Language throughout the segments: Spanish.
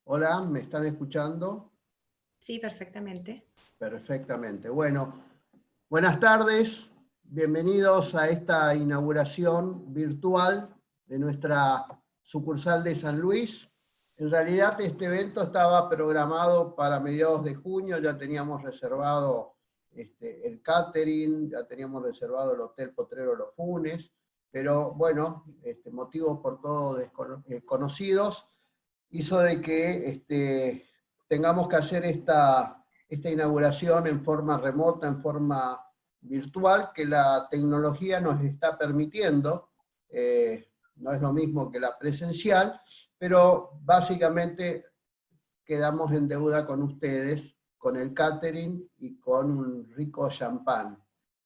Hola, ¿me están escuchando? Sí, perfectamente. Perfectamente. Bueno, buenas tardes, bienvenidos a esta inauguración virtual de nuestra sucursal de San Luis. En realidad este evento estaba programado para mediados de junio, ya teníamos reservado el catering, ya teníamos reservado el Hotel Potrero Los Funes, pero bueno, motivos por todos desconocidos, hizo de que tengamos que hacer esta inauguración en forma remota, en forma virtual, que la tecnología nos está permitiendo. No es lo mismo que la presencial, pero básicamente quedamos en deuda con ustedes, con el catering y con un rico champán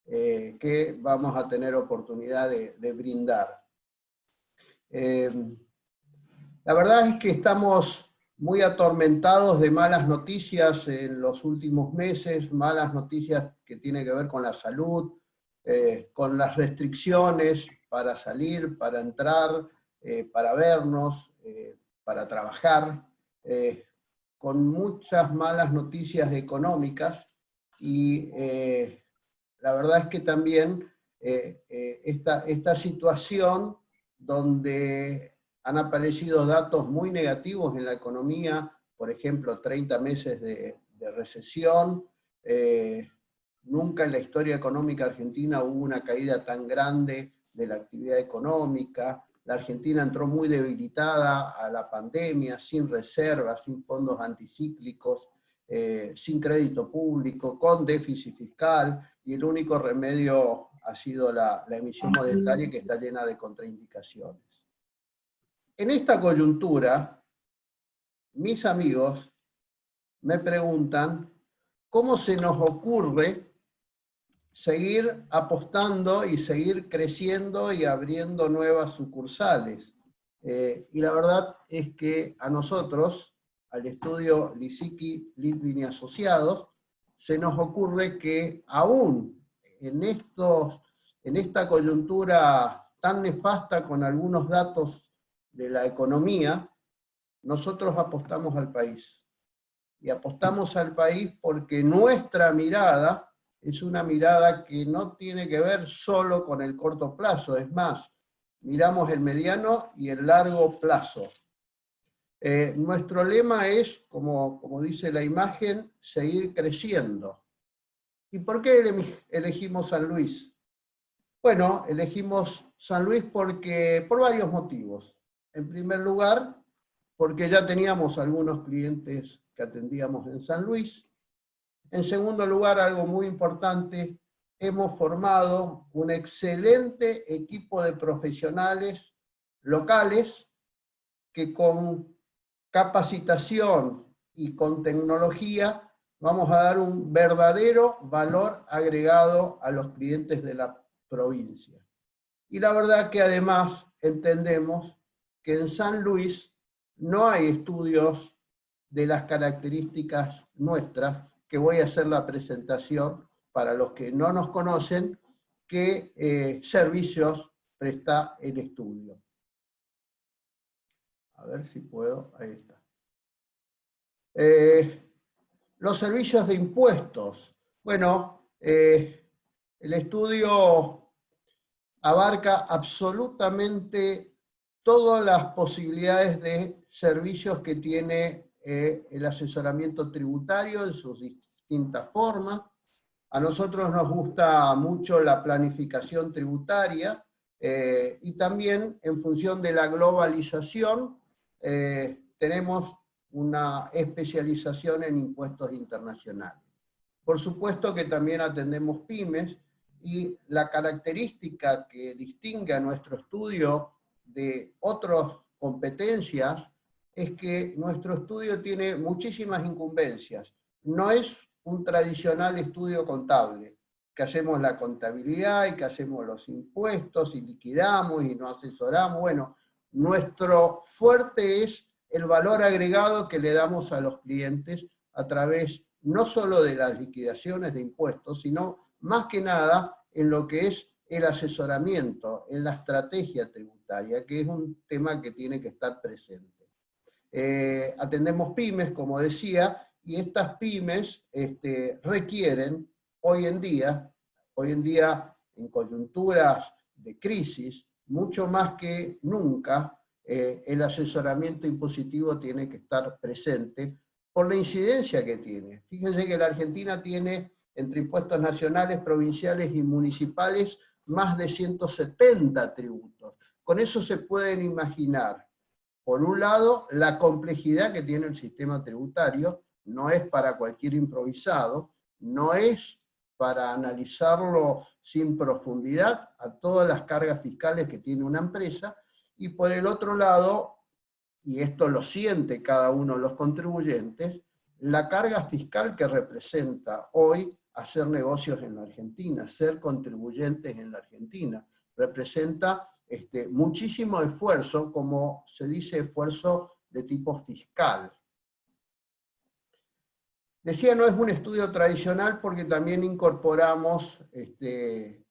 que vamos a tener oportunidad de brindar. La verdad es que estamos muy atormentados de malas noticias en los últimos meses, malas noticias que tienen que ver con la salud, con las restricciones para salir, para entrar, para vernos, para trabajar, con muchas malas noticias económicas y la verdad es que también esta situación donde han aparecido datos muy negativos en la economía, por ejemplo, 30 meses de recesión. Nunca en la historia económica argentina hubo una caída tan grande de la actividad económica. La Argentina entró muy debilitada a la pandemia, sin reservas, sin fondos anticíclicos, sin crédito público, con déficit fiscal, y el único remedio ha sido la emisión monetaria, que está llena de contraindicaciones. En esta coyuntura, mis amigos me preguntan cómo se nos ocurre seguir apostando y seguir creciendo y abriendo nuevas sucursales. Y la verdad es que a nosotros, al estudio Lisicki, Litvin y Asociados, se nos ocurre que aún en esta coyuntura tan nefasta con algunos datos de la economía, nosotros apostamos al país. Y apostamos al país porque nuestra mirada es una mirada que no tiene que ver solo con el corto plazo, es más, miramos el mediano y el largo plazo. Nuestro lema es, como dice la imagen, seguir creciendo. ¿Y por qué elegimos San Luis? Bueno, elegimos San Luis por varios motivos. En primer lugar, porque ya teníamos algunos clientes que atendíamos en San Luis. En segundo lugar, algo muy importante, hemos formado un excelente equipo de profesionales locales que con capacitación y con tecnología vamos a dar un verdadero valor agregado a los clientes de la provincia. Y la verdad que además entendemos que en San Luis no hay estudios de las características nuestras, que voy a hacer la presentación para los que no nos conocen, qué servicios presta el estudio. A ver si puedo, ahí está. Los servicios de impuestos. Bueno, el estudio abarca absolutamente todas las posibilidades de servicios que tiene el asesoramiento tributario en sus distintas formas. A nosotros nos gusta mucho la planificación tributaria y también en función de la globalización tenemos una especialización en impuestos internacionales. Por supuesto que también atendemos pymes, y la característica que distingue a nuestro estudio de otras competencias es que nuestro estudio tiene muchísimas incumbencias. No es un tradicional estudio contable, que hacemos la contabilidad y que hacemos los impuestos y liquidamos y nos asesoramos. Bueno, nuestro fuerte es el valor agregado que le damos a los clientes a través no solo de las liquidaciones de impuestos, sino más que nada en lo que es el asesoramiento, en la estrategia tributaria, que es un tema que tiene que estar presente. Atendemos pymes, como decía, y estas pymes requieren hoy en día en coyunturas de crisis, mucho más que nunca, el asesoramiento impositivo tiene que estar presente por la incidencia que tiene. Fíjense que la Argentina tiene, entre impuestos nacionales, provinciales y municipales, más de 170 tributos. Con eso se pueden imaginar, por un lado, la complejidad que tiene el sistema tributario, no es para cualquier improvisado, no es para analizarlo sin profundidad a todas las cargas fiscales que tiene una empresa, y por el otro lado, y esto lo siente cada uno de los contribuyentes, la carga fiscal que representa hoy hacer negocios en la Argentina, ser contribuyentes en la Argentina, representa muchísimo esfuerzo, como se dice, esfuerzo de tipo fiscal. Decía, no es un estudio tradicional porque también incorporamos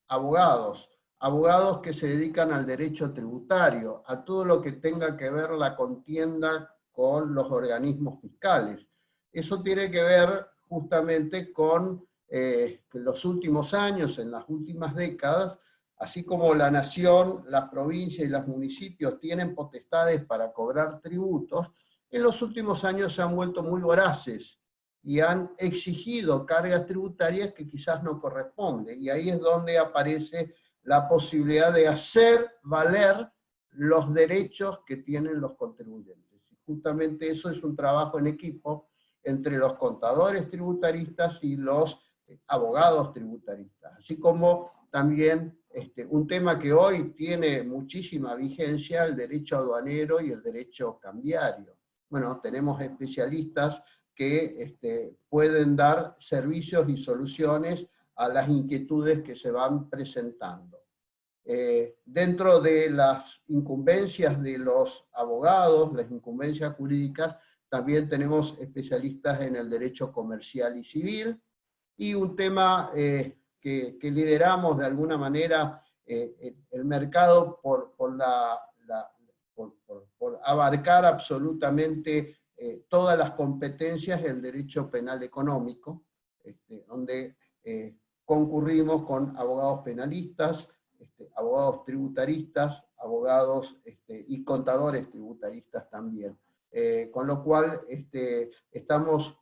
abogados que se dedican al derecho tributario, a todo lo que tenga que ver la contienda con los organismos fiscales. Eso tiene que ver justamente con que en los últimos años, en las últimas décadas, así como la nación, las provincias y los municipios tienen potestades para cobrar tributos, en los últimos años se han vuelto muy voraces y han exigido cargas tributarias que quizás no corresponden. Y ahí es donde aparece la posibilidad de hacer valer los derechos que tienen los contribuyentes. Y justamente eso es un trabajo en equipo entre los contadores tributaristas y los abogados tributaristas. Así como también un tema que hoy tiene muchísima vigencia, el derecho aduanero y el derecho cambiario. Bueno, tenemos especialistas que pueden dar servicios y soluciones a las inquietudes que se van presentando. Dentro de las incumbencias de los abogados, las incumbencias jurídicas, también tenemos especialistas en el derecho comercial y civil, y un tema que lideramos de alguna manera, el mercado por abarcar absolutamente todas las competencias del derecho penal económico, donde concurrimos con abogados penalistas, abogados tributaristas, abogados y contadores tributaristas también. Con lo cual estamos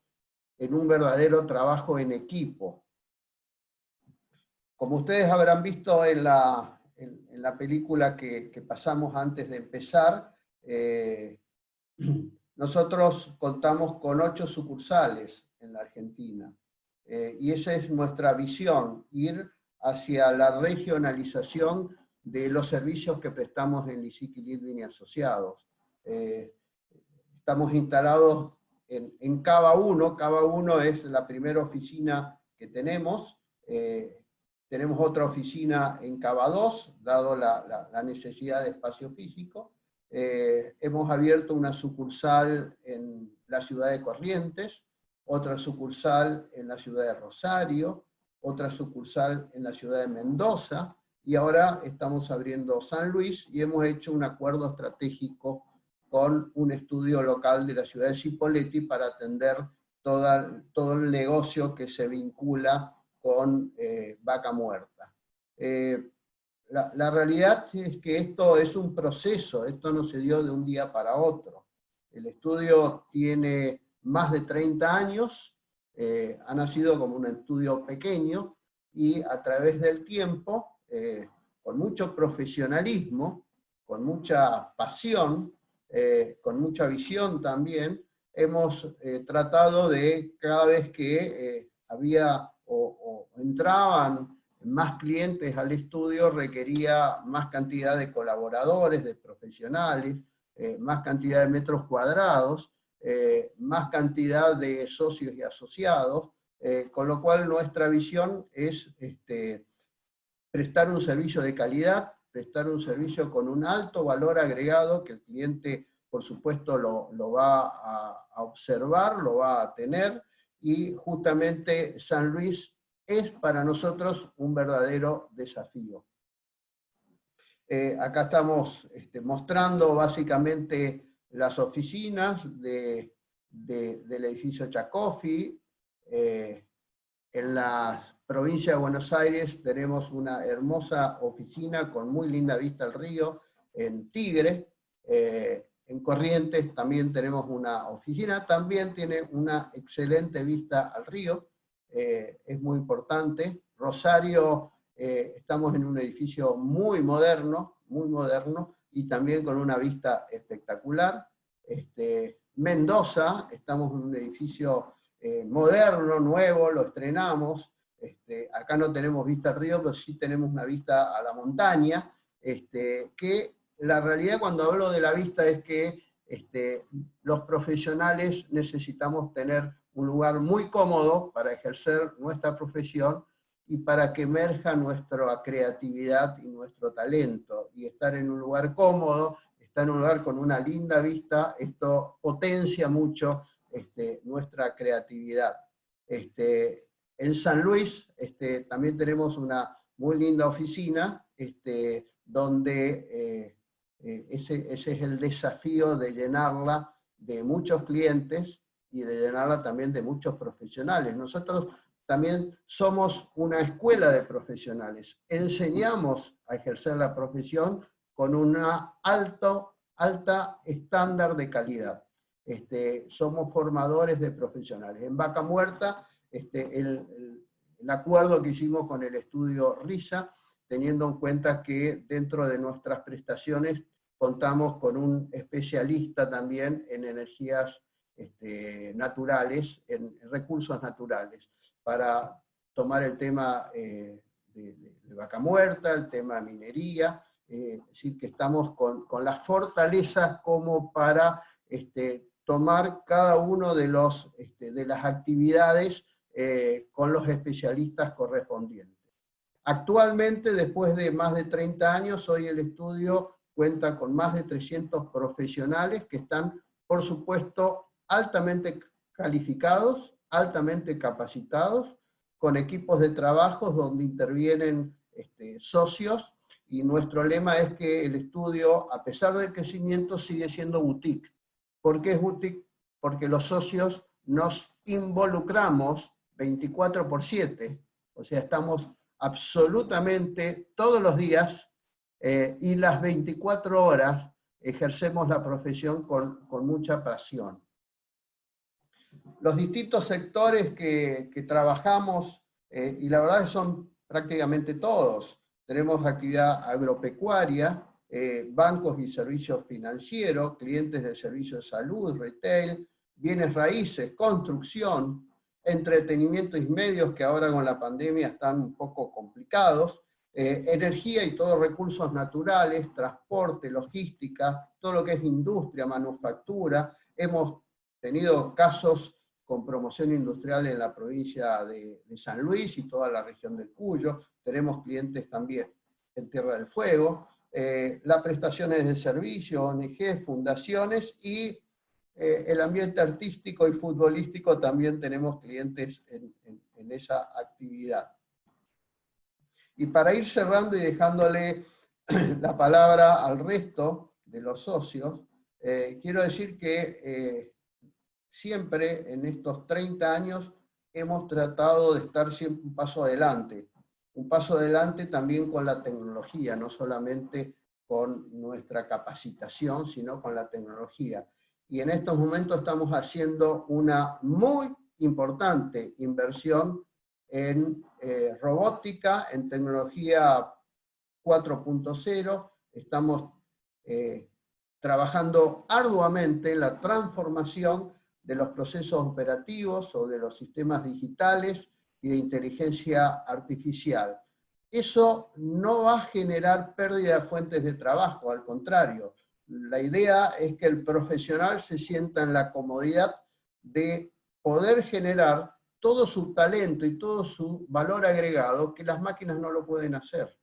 en un verdadero trabajo en equipo. Como ustedes habrán visto en la película que pasamos antes de empezar, nosotros contamos con 8 sucursales en la Argentina, y esa es nuestra visión, ir hacia la regionalización de los servicios que prestamos en Lisique Living y Asociados. Estamos instalados en Cava 1, Cava 1 es la primera oficina que tenemos, tenemos otra oficina en Cava 2, dado la necesidad de espacio físico. Hemos abierto una sucursal en la ciudad de Corrientes, otra sucursal en la ciudad de Rosario, otra sucursal en la ciudad de Mendoza, y ahora estamos abriendo San Luis, y hemos hecho un acuerdo estratégico con un estudio local de la ciudad de Cipolletti para atender todo el negocio que se vincula con Vaca Muerta. La realidad es que esto es un proceso, esto no se dio de un día para otro. El estudio tiene más de 30 años, ha nacido como un estudio pequeño, y a través del tiempo, con mucho profesionalismo, con mucha pasión, con mucha visión también, hemos tratado de, cada vez que había o entraban más clientes al estudio, requería más cantidad de colaboradores, de profesionales, más cantidad de metros cuadrados, más cantidad de socios y asociados, con lo cual nuestra visión es prestar un servicio de calidad, prestar un servicio con un alto valor agregado que el cliente, por supuesto, lo va a observar, lo va a tener, y justamente San Luis es para nosotros un verdadero desafío. Acá estamos mostrando básicamente las oficinas del edificio Chacofi. En la provincia de Buenos Aires tenemos una hermosa oficina con muy linda vista al río, en Tigre. En Corrientes también tenemos una oficina, también tiene una excelente vista al río, es muy importante. Rosario, estamos en un edificio muy moderno, y también con una vista espectacular. Mendoza, estamos en un edificio moderno, nuevo, lo estrenamos. Acá no tenemos vista al río, pero sí tenemos una vista a la montaña, que la realidad cuando hablo de la vista es que los profesionales necesitamos tener un lugar muy cómodo para ejercer nuestra profesión y para que emerja nuestra creatividad y nuestro talento. Y estar en un lugar cómodo, estar en un lugar con una linda vista, esto potencia mucho nuestra creatividad. En San Luis también tenemos una muy linda oficina, donde ese es el desafío de llenarla de muchos clientes y de llenarla también de muchos profesionales. Nosotros también somos una escuela de profesionales. Enseñamos a ejercer la profesión con una alta estándar de calidad. Somos formadores de profesionales. En Vaca Muerta, el acuerdo que hicimos con el estudio RISA, teniendo en cuenta que dentro de nuestras prestaciones contamos con un especialista también en energías naturales, en recursos naturales, para tomar el tema de Vaca Muerta, el tema minería, es decir, que estamos con las fortalezas como para tomar cada uno de las actividades con los especialistas correspondientes. Actualmente, después de más de 30 años, hoy el estudio cuenta con más de 300 profesionales que están, por supuesto, altamente calificados, altamente capacitados, con equipos de trabajo donde intervienen socios, y nuestro lema es que el estudio, a pesar del crecimiento, sigue siendo boutique. ¿Por qué es boutique? Porque los socios nos involucramos 24/7, o sea, estamos absolutamente todos los días y las 24 horas ejercemos la profesión con mucha pasión. Los distintos sectores que trabajamos, y la verdad que son prácticamente todos, tenemos actividad agropecuaria, bancos y servicios financieros, clientes de servicios de salud, retail, bienes raíces, construcción, entretenimiento y medios, que ahora con la pandemia están un poco complicados, energía y todos recursos naturales, transporte, logística, todo lo que es industria, manufactura. Hemos tenido casos con promoción industrial en la provincia de San Luis y toda la región del Cuyo. Tenemos clientes también en Tierra del Fuego, las prestaciones de servicio, ONG, fundaciones, y el ambiente artístico y futbolístico también tenemos clientes en esa actividad. Y para ir cerrando y dejándole la palabra al resto de los socios, quiero decir que siempre en estos 30 años hemos tratado de estar siempre un paso adelante también con la tecnología, no solamente con nuestra capacitación, sino con la tecnología. Y en estos momentos estamos haciendo una muy importante inversión en robótica, en tecnología 4.0, estamos trabajando arduamente en la transformación de los procesos operativos o de los sistemas digitales y de inteligencia artificial. Eso no va a generar pérdida de fuentes de trabajo, al contrario. La idea es que el profesional se sienta en la comodidad de poder generar todo su talento y todo su valor agregado que las máquinas no lo pueden hacer.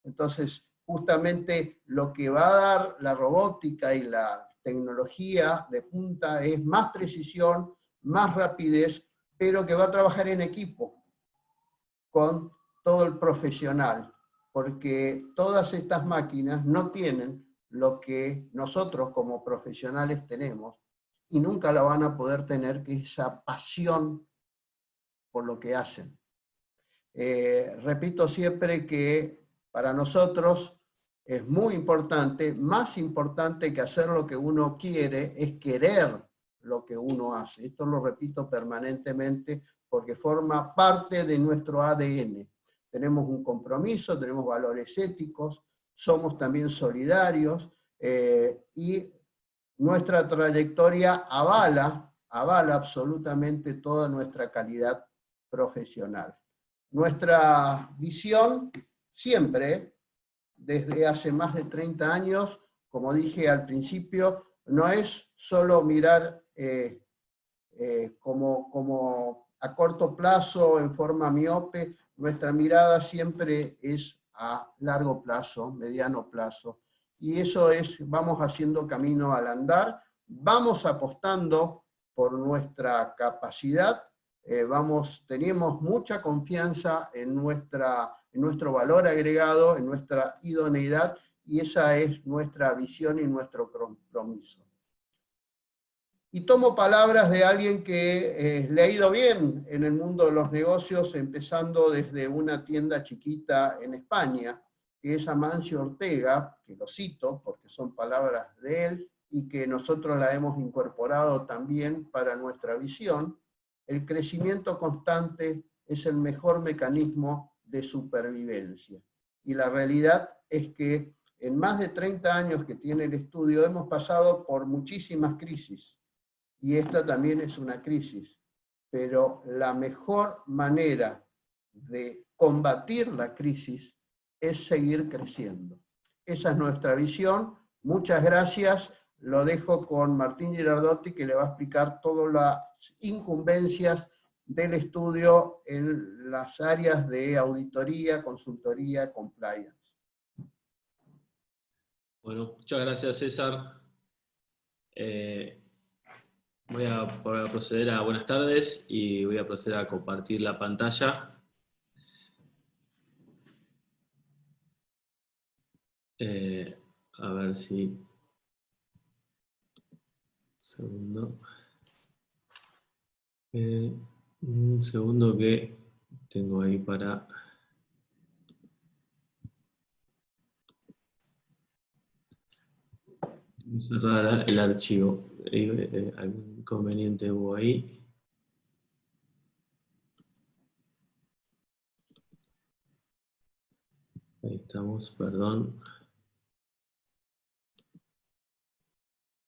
Entonces, justamente lo que va a dar la robótica y la tecnología de punta es más precisión, más rapidez, pero que va a trabajar en equipo con todo el profesional, porque todas estas máquinas no tienen lo que nosotros como profesionales tenemos, y nunca la van a poder tener, que es esa pasión por lo que hacen. Repito siempre que para nosotros es muy importante, más importante que hacer lo que uno quiere, es querer lo que uno hace. Esto lo repito permanentemente porque forma parte de nuestro ADN. Tenemos un compromiso, tenemos valores éticos, somos también solidarios, y nuestra trayectoria avala absolutamente toda nuestra calidad profesional. Nuestra visión siempre, desde hace más de 30 años, como dije al principio, no es solo mirar como a corto plazo, en forma miope. Nuestra mirada siempre es a largo plazo, mediano plazo. Y eso es, vamos haciendo camino al andar, vamos apostando por nuestra capacidad, tenemos mucha confianza en nuestro valor agregado, en nuestra idoneidad, y esa es nuestra visión y nuestro compromiso. Y tomo palabras de alguien que le ha ido bien en el mundo de los negocios, empezando desde una tienda chiquita en España, que es Amancio Ortega, que lo cito porque son palabras de él, y que nosotros la hemos incorporado también para nuestra visión. El crecimiento constante es el mejor mecanismo de supervivencia. Y la realidad es que en más de 30 años que tiene el estudio hemos pasado por muchísimas crisis, y esta también es una crisis, pero la mejor manera de combatir la crisis es seguir creciendo. Esa es nuestra visión. Muchas gracias. Lo dejo con Martín Girardotti, que le va a explicar todas las incumbencias del estudio en las áreas de auditoría, consultoría, compliance. Bueno, muchas gracias, César. Voy a proceder a buenas tardes y voy a proceder a compartir la pantalla. A ver si... Segundo. Un segundo que tengo ahí para... cerrar el archivo. Algún inconveniente hubo ahí. Ahí estamos, perdón.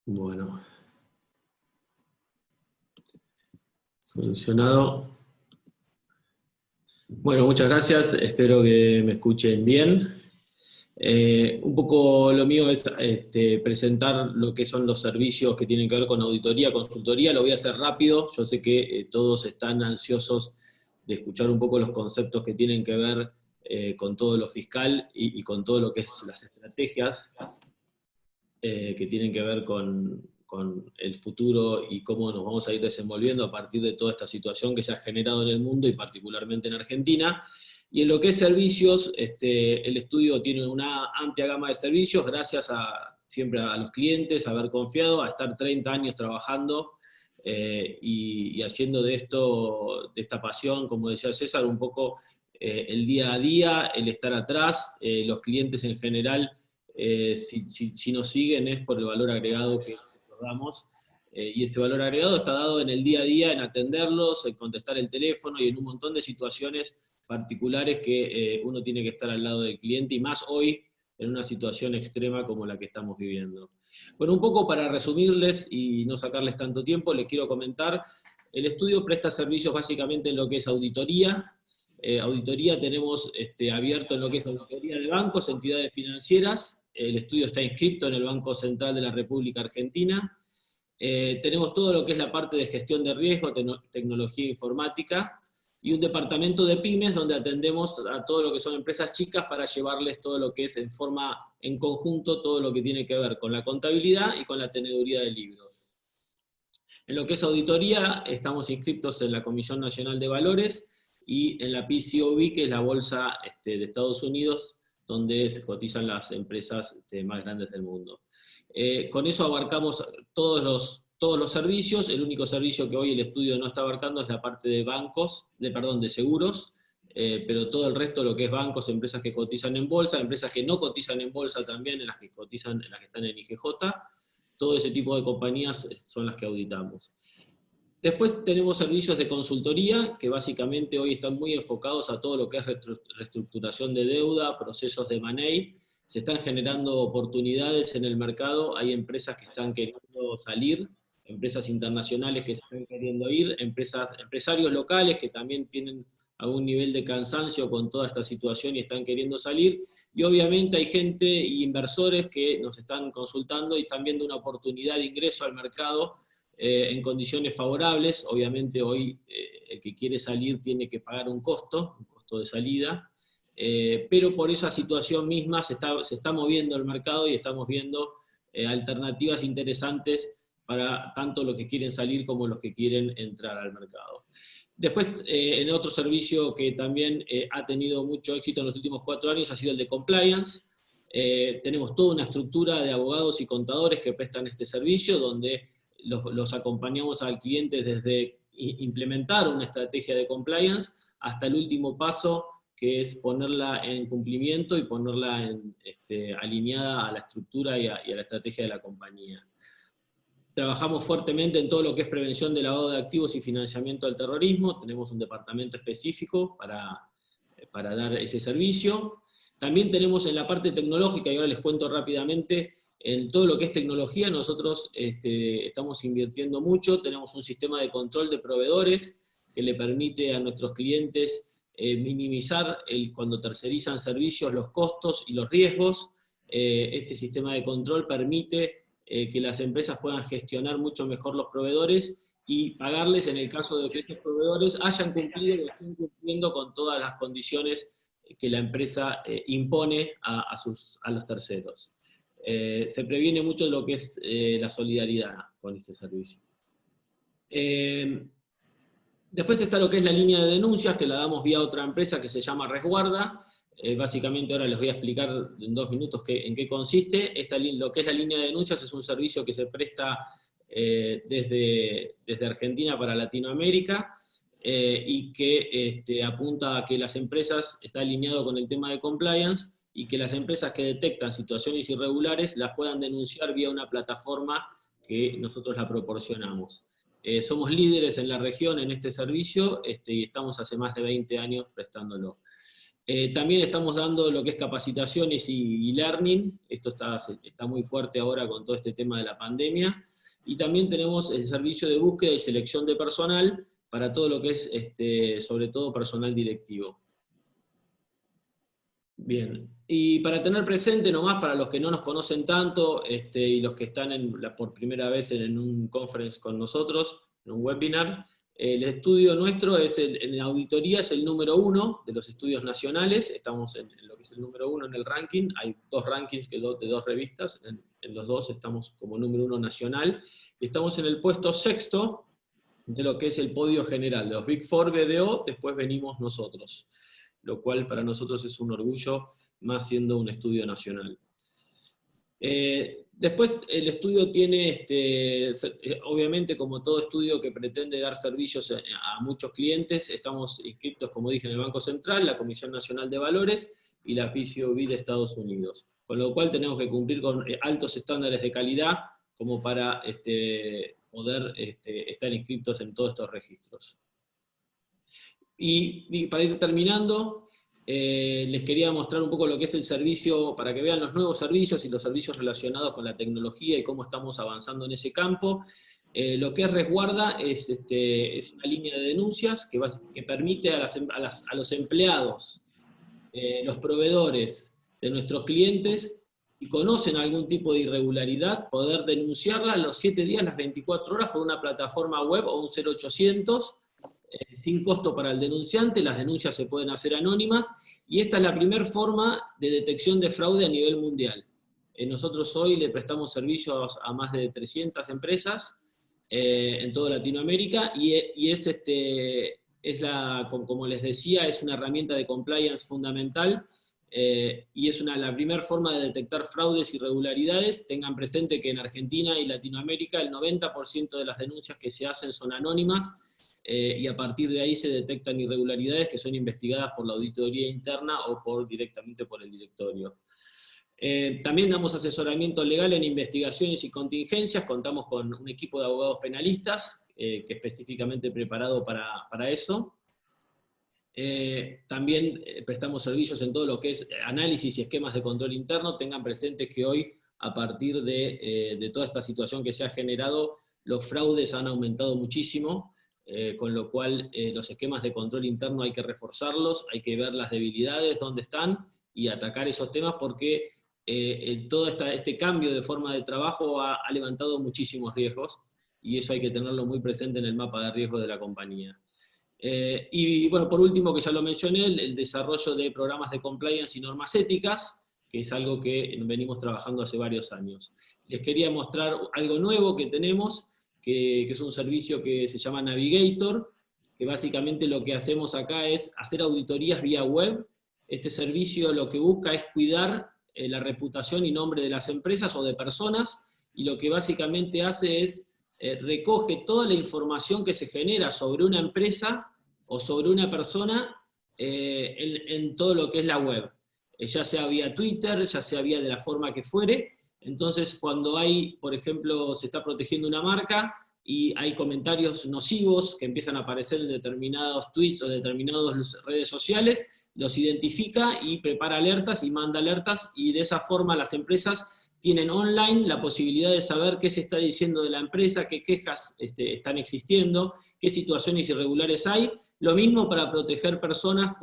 Bueno. Solucionado. Bueno, muchas gracias. Espero que me escuchen bien. Un poco lo mío es presentar lo que son los servicios que tienen que ver con auditoría, consultoría. Lo voy a hacer rápido. Yo sé que todos están ansiosos de escuchar un poco los conceptos que tienen que ver con todo lo fiscal y con todo lo que es las estrategias que tienen que ver con el futuro y cómo nos vamos a ir desenvolviendo a partir de toda esta situación que se ha generado en el mundo y particularmente en Argentina. Y en lo que es servicios, el estudio tiene una amplia gama de servicios, gracias siempre a los clientes, a haber confiado, a estar 30 años trabajando y haciendo de esta pasión, como decía César, un poco el día a día, el estar atrás, los clientes en general, si nos siguen es por el valor agregado que nos damos, y ese valor agregado está dado en el día a día, en atenderlos, en contestar el teléfono y en un montón de situaciones particulares que uno tiene que estar al lado del cliente, y más hoy en una situación extrema como la que estamos viviendo. Bueno, un poco para resumirles y no sacarles tanto tiempo, les quiero comentar, el estudio presta servicios básicamente en lo que es auditoría. Auditoría tenemos abierto en lo que es auditoría de bancos, entidades financieras. El estudio está inscrito en el Banco Central de la República Argentina. Tenemos todo lo que es la parte de gestión de riesgo, tecnología informática, y un departamento de pymes donde atendemos a todo lo que son empresas chicas para llevarles todo lo que es en conjunto, todo lo que tiene que ver con la contabilidad y con la teneduría de libros. En lo que es auditoría, estamos inscritos en la Comisión Nacional de Valores y en la PCAOB, que es la bolsa de Estados Unidos, donde se cotizan las empresas más grandes del mundo. Con eso abarcamos todos los servicios. El único servicio que hoy el estudio no está abarcando es la parte de de seguros, pero todo el resto, lo que es bancos, empresas que cotizan en bolsa, empresas que no cotizan en bolsa también, en las que están en IGJ, todo ese tipo de compañías son las que auditamos. Después tenemos servicios de consultoría, que básicamente hoy están muy enfocados a todo lo que es reestructuración de deuda, procesos de M&A. Se están generando oportunidades en el mercado, hay empresas que están queriendo salir, empresas internacionales que están queriendo ir, empresarios locales que también tienen algún nivel de cansancio con toda esta situación y están queriendo salir, y obviamente hay gente e inversores que nos están consultando y están viendo una oportunidad de ingreso al mercado en condiciones favorables. Obviamente hoy el que quiere salir tiene que pagar un costo de salida, pero por esa situación misma se está moviendo el mercado y estamos viendo alternativas interesantes para tanto los que quieren salir como los que quieren entrar al mercado. Después, en otro servicio que también ha tenido mucho éxito en los últimos 4 años ha sido el de compliance. Tenemos toda una estructura de abogados y contadores que prestan este servicio, donde los acompañamos al cliente desde implementar una estrategia de compliance hasta el último paso, que es ponerla en cumplimiento y ponerla alineada a la estructura y a la estrategia de la compañía. Trabajamos fuertemente en todo lo que es prevención de lavado de activos y financiamiento del terrorismo. Tenemos un departamento específico para dar ese servicio. También tenemos en la parte tecnológica, y ahora les cuento rápidamente, en todo lo que es tecnología nosotros estamos invirtiendo mucho. Tenemos un sistema de control de proveedores que le permite a nuestros clientes minimizar cuando tercerizan servicios los costos y los riesgos. Este sistema de control permite que las empresas puedan gestionar mucho mejor los proveedores y pagarles en el caso de que estos proveedores hayan cumplido o estén cumpliendo con todas las condiciones que la empresa impone a los terceros. Se previene mucho lo que es la solidaridad con este servicio. Después está lo que es la línea de denuncias, que la damos vía otra empresa que se llama Resguarda. Básicamente ahora les voy a explicar en 2 minutos en qué consiste. Lo que es la línea de denuncias es un servicio que se presta desde Argentina para Latinoamérica, y que apunta a que las empresas, está alineado con el tema de compliance, y que las empresas que detectan situaciones irregulares las puedan denunciar vía una plataforma que nosotros la proporcionamos. Somos líderes en la región en este servicio, y estamos hace más de 20 años prestándolo. También estamos dando lo que es capacitaciones y learning. Esto está muy fuerte ahora con todo este tema de la pandemia. Y también tenemos el servicio de búsqueda y selección de personal para todo lo que es, sobre todo, personal directivo. Bien, y para tener presente nomás, para los que no nos conocen tanto, y los que están por primera vez en un conference con nosotros, en un webinar, el estudio nuestro en auditoría es el número 1 de los estudios nacionales. Estamos en lo que es el número 1 en el ranking. Hay 2 rankings de 2 revistas, en los 2 estamos como número 1 nacional, y estamos en el puesto 6º de lo que es el podio general, de los Big Four BDO, después venimos nosotros, lo cual para nosotros es un orgullo, más siendo un estudio nacional. Después el estudio tiene, obviamente como todo estudio que pretende dar servicios a muchos clientes, estamos inscritos, como dije, en el Banco Central, la Comisión Nacional de Valores y la PCAOB de Estados Unidos, con lo cual tenemos que cumplir con altos estándares de calidad como para poder estar inscritos en todos estos registros. Y para ir terminando, les quería mostrar un poco lo que es el servicio, para que vean los nuevos servicios y los servicios relacionados con la tecnología y cómo estamos avanzando en ese campo. Lo que es Resguarda es una línea de denuncias que permite a los empleados, los proveedores de nuestros clientes, y conocen algún tipo de irregularidad, poder denunciarla a los 7 días, las 24 horas, por una plataforma web o un 0800, sin costo para el denunciante. Las denuncias se pueden hacer anónimas, y esta es la primera forma de detección de fraude a nivel mundial. Nosotros hoy le prestamos servicios a más de 300 empresas en toda Latinoamérica, y como les decía, es una herramienta de compliance fundamental, y es la primera forma de detectar fraudes y irregularidades. Tengan presente que en Argentina y Latinoamérica el 90% de las denuncias que se hacen son anónimas, y a partir de ahí se detectan irregularidades que son investigadas por la auditoría interna o directamente por el directorio. También damos asesoramiento legal en investigaciones y contingencias, contamos con un equipo de abogados penalistas que específicamente preparado para eso. También prestamos servicios en todo lo que es análisis y esquemas de control interno. Tengan presentes que hoy, a partir de toda esta situación que se ha generado, los fraudes han aumentado muchísimo, con lo cual los esquemas de control interno hay que reforzarlos, hay que ver las debilidades, dónde están, y atacar esos temas, porque todo este cambio de forma de trabajo ha levantado muchísimos riesgos, y eso hay que tenerlo muy presente en el mapa de riesgo de la compañía. Y bueno, por último, que ya lo mencioné, el desarrollo de programas de compliance y normas éticas, que es algo que venimos trabajando hace varios años. Les quería mostrar algo nuevo que tenemos, que es un servicio que se llama Navigator, que básicamente lo que hacemos acá es hacer auditorías vía web. Este servicio lo que busca es cuidar la reputación y nombre de las empresas o de personas, y lo que básicamente hace es recoge toda la información que se genera sobre una empresa o sobre una persona en todo lo que es la web, ya sea vía Twitter, ya sea vía de la forma que fuere. Entonces, cuando hay, por ejemplo, se está protegiendo una marca y hay comentarios nocivos que empiezan a aparecer en determinados tweets o determinadas redes sociales, los identifica y prepara alertas y manda alertas, y de esa forma las empresas tienen online la posibilidad de saber qué se está diciendo de la empresa, qué quejas están existiendo, qué situaciones irregulares hay. Lo mismo para proteger personas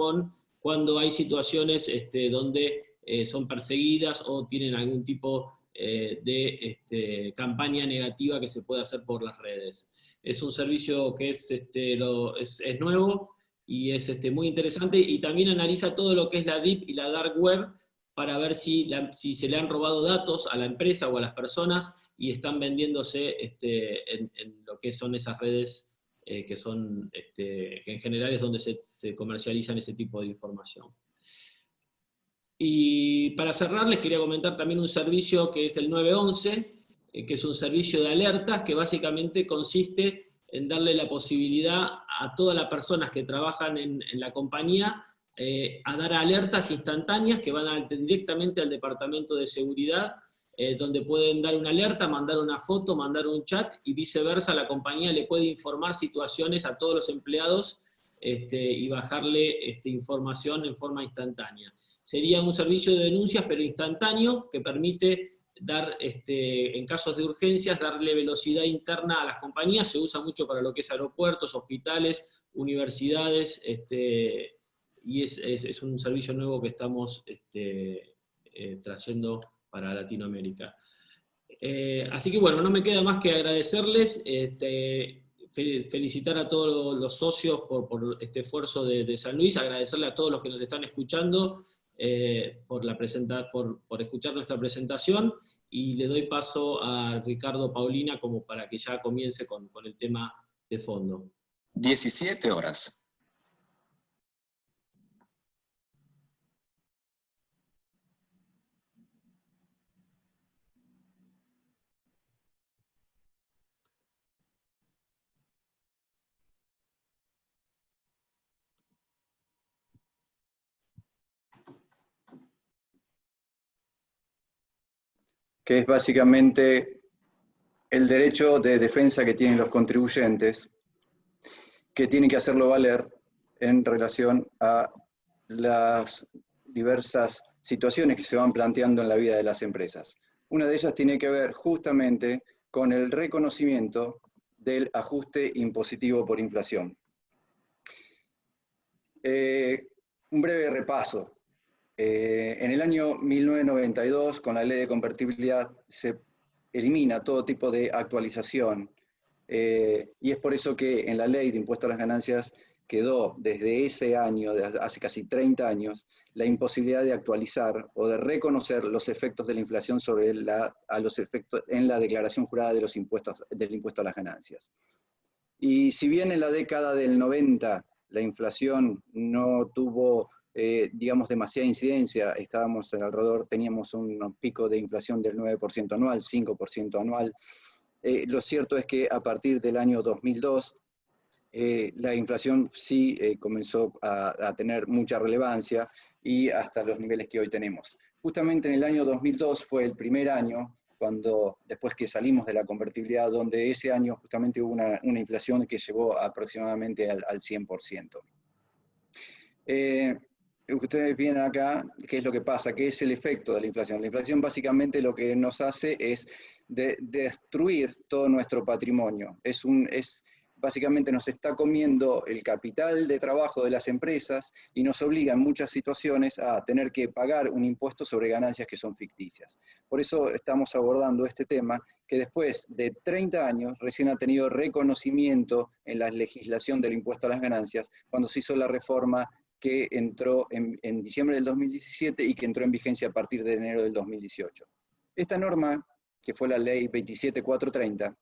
cuando hay situaciones donde son perseguidas o tienen algún tipo de campaña negativa que se puede hacer por las redes. Es un servicio que es nuevo y es muy interesante, y también analiza todo lo que es la Deep y la Dark Web, para ver si se le han robado datos a la empresa o a las personas y están vendiéndose en lo que son esas redes que en general es donde se comercializan ese tipo de información. Y para cerrar, les quería comentar también un servicio que es el 911, que es un servicio de alertas que básicamente consiste en darle la posibilidad a todas las personas que trabajan en la compañía a dar alertas instantáneas que van directamente al departamento de seguridad, donde pueden dar una alerta, mandar una foto, mandar un chat, y viceversa, la compañía le puede informar situaciones a todos los empleados y bajarle información en forma instantánea. Sería un servicio de denuncias, pero instantáneo, que permite dar, en casos de urgencias, darle velocidad interna a las compañías. Se usa mucho para lo que es aeropuertos, hospitales, universidades, y es un servicio nuevo que estamos trayendo para Latinoamérica. Así que bueno, no me queda más que agradecerles, felicitar a todos los socios por este esfuerzo de San Luis, agradecerle a todos los que nos están escuchando por escuchar nuestra presentación, y le doy paso a Ricardo Paulina como para que ya comience con el tema de fondo. 17 horas. Que es básicamente el derecho de defensa que tienen los contribuyentes, que tienen que hacerlo valer en relación a las diversas situaciones que se van planteando en la vida de las empresas. Una de ellas tiene que ver justamente con el reconocimiento del ajuste impositivo por inflación. Un breve repaso. En el año 1992, con la ley de convertibilidad, se elimina todo tipo de actualización, y es por eso que en la ley de impuesto a las ganancias quedó desde ese año, desde hace casi 30 años, la imposibilidad de actualizar o de reconocer los efectos de la inflación a los efectos en la declaración jurada de los impuestos, del impuesto a las ganancias. Y si bien en la década del 90 la inflación no tuvo digamos, demasiada incidencia. Estábamos alrededor, teníamos un pico de inflación del 9% anual, 5% anual. Lo cierto es que a partir del año 2002, la inflación sí comenzó a tener mucha relevancia y hasta los niveles que hoy tenemos. Justamente en el año 2002 fue el primer año, después que salimos de la convertibilidad, donde ese año justamente hubo una inflación que llegó aproximadamente al 100%. Ustedes ven acá qué es lo que pasa, qué es el efecto de la inflación. La inflación básicamente lo que nos hace es destruir todo nuestro patrimonio. Básicamente nos está comiendo el capital de trabajo de las empresas y nos obliga en muchas situaciones a tener que pagar un impuesto sobre ganancias que son ficticias. Por eso estamos abordando este tema, que después de 30 años recién ha tenido reconocimiento en la legislación del impuesto a las ganancias, cuando se hizo la reforma que entró en diciembre del 2017 y que entró en vigencia a partir de enero del 2018. Esta norma, que fue la ley 27430,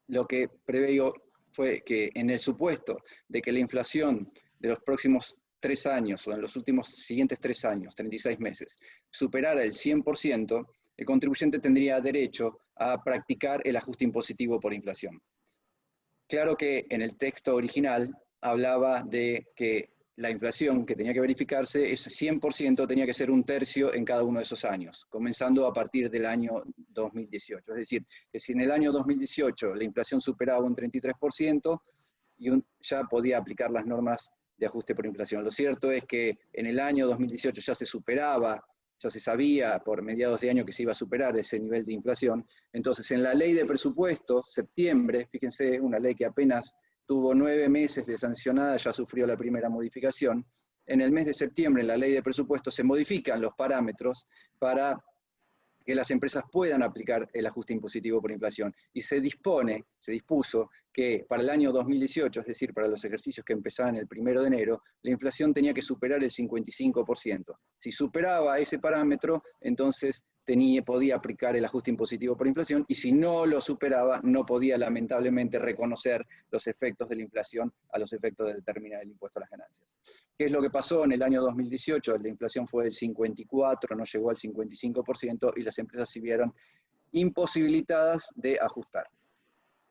lo que previó fue que en el supuesto de que la inflación de los próximos 3 años, o en los siguientes 3 años, 36 meses, superara el 100%, el contribuyente tendría derecho a practicar el ajuste impositivo por inflación. Claro que en el texto original hablaba de que la inflación que tenía que verificarse, ese 100% tenía que ser 1/3 en cada uno de esos años, comenzando a partir del año 2018. Es decir, que si en el año 2018 la inflación superaba un 33%, ya podía aplicar las normas de ajuste por inflación. Lo cierto es que en el año 2018 ya se superaba, ya se sabía por mediados de año que se iba a superar ese nivel de inflación. Entonces, en la ley de presupuesto, septiembre, fíjense, una ley que apenas tuvo 9 meses de sancionada, ya sufrió la primera modificación. En el mes de septiembre, en la ley de presupuesto, se modifican los parámetros para que las empresas puedan aplicar el ajuste impositivo por inflación. Y se dispuso que para el año 2018, es decir, para los ejercicios que empezaban el 1 de enero, la inflación tenía que superar el 55%. Si superaba ese parámetro, entonces podía aplicar el ajuste impositivo por inflación, y si no lo superaba, no podía lamentablemente reconocer los efectos de la inflación a los efectos de determinar el impuesto a las ganancias. ¿Qué es lo que pasó en el año 2018? La inflación fue del 54%, no llegó al 55%, y las empresas se vieron imposibilitadas de ajustar.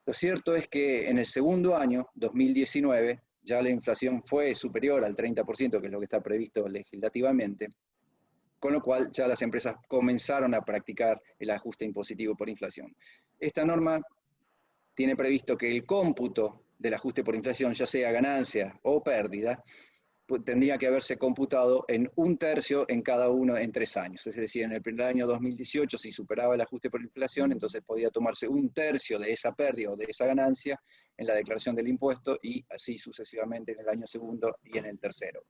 Lo cierto es que en el segundo año, 2019, ya la inflación fue superior al 30%, que es lo que está previsto legislativamente, con lo cual ya las empresas comenzaron a practicar el ajuste impositivo por inflación. Esta norma tiene previsto que el cómputo del ajuste por inflación, ya sea ganancia o pérdida, tendría que haberse computado en 1/3 en cada uno en 3 años. Es decir, en el primer año 2018, si superaba el ajuste por inflación, entonces podía tomarse 1/3 de esa pérdida o de esa ganancia en la declaración del impuesto, y así sucesivamente en el año segundo y en el tercero.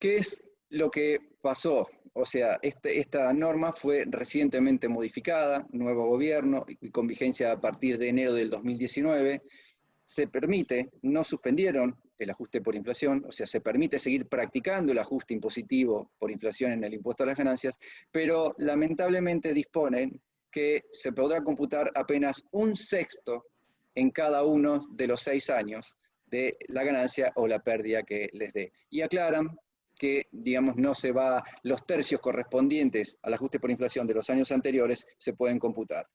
¿Qué es lo que pasó? O sea, esta norma fue recientemente modificada, nuevo gobierno, y con vigencia a partir de enero del 2019, se permite, no suspendieron el ajuste por inflación, o sea, se permite seguir practicando el ajuste impositivo por inflación en el impuesto a las ganancias, pero lamentablemente disponen que se podrá computar apenas 1/6 en cada uno de los 6 años de la ganancia o la pérdida que les dé. Y aclaran que, digamos, los tercios correspondientes al ajuste por inflación de los años anteriores se pueden computar.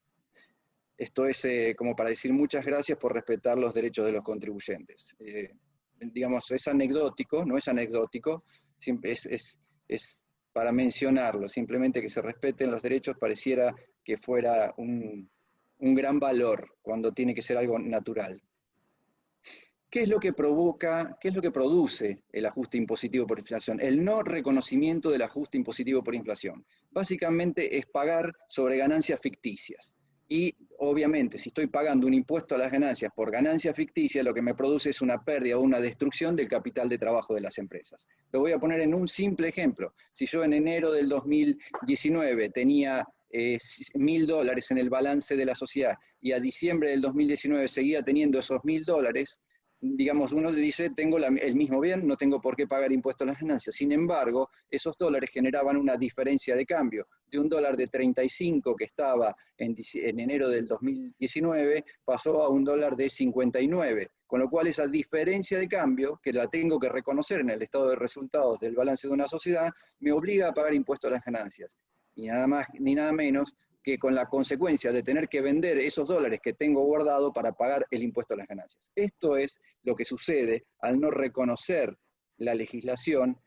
Esto es como para decir muchas gracias por respetar los derechos de los contribuyentes. Digamos, es anecdótico, no es anecdótico, es para mencionarlo, simplemente que se respeten los derechos pareciera que fuera un gran valor cuando tiene que ser algo natural. ¿Qué es lo que provoca, qué es lo que produce el ajuste impositivo por inflación? El no reconocimiento del ajuste impositivo por inflación. Básicamente es pagar sobre ganancias ficticias. Y obviamente, si estoy pagando un impuesto a las ganancias por ganancias ficticias, lo que me produce es una pérdida o una destrucción del capital de trabajo de las empresas. Lo voy a poner en un simple ejemplo. Si yo en enero del 2019 tenía $1.000 en el balance de la sociedad y a diciembre del 2019 seguía teniendo esos $1.000, digamos, uno dice, tengo el mismo bien, no tengo por qué pagar impuestos a las ganancias. Sin embargo, esos dólares generaban una diferencia de cambio. De un dólar de 35 que estaba en enero del 2019, pasó a un dólar de 59. Con lo cual esa diferencia de cambio, que la tengo que reconocer en el estado de resultados del balance de una sociedad, me obliga a pagar impuestos a las ganancias. Y nada más ni nada menos que con la consecuencia de tener que vender esos dólares que tengo guardado para pagar el impuesto a las ganancias. Esto es lo que sucede al no reconocer la legislación,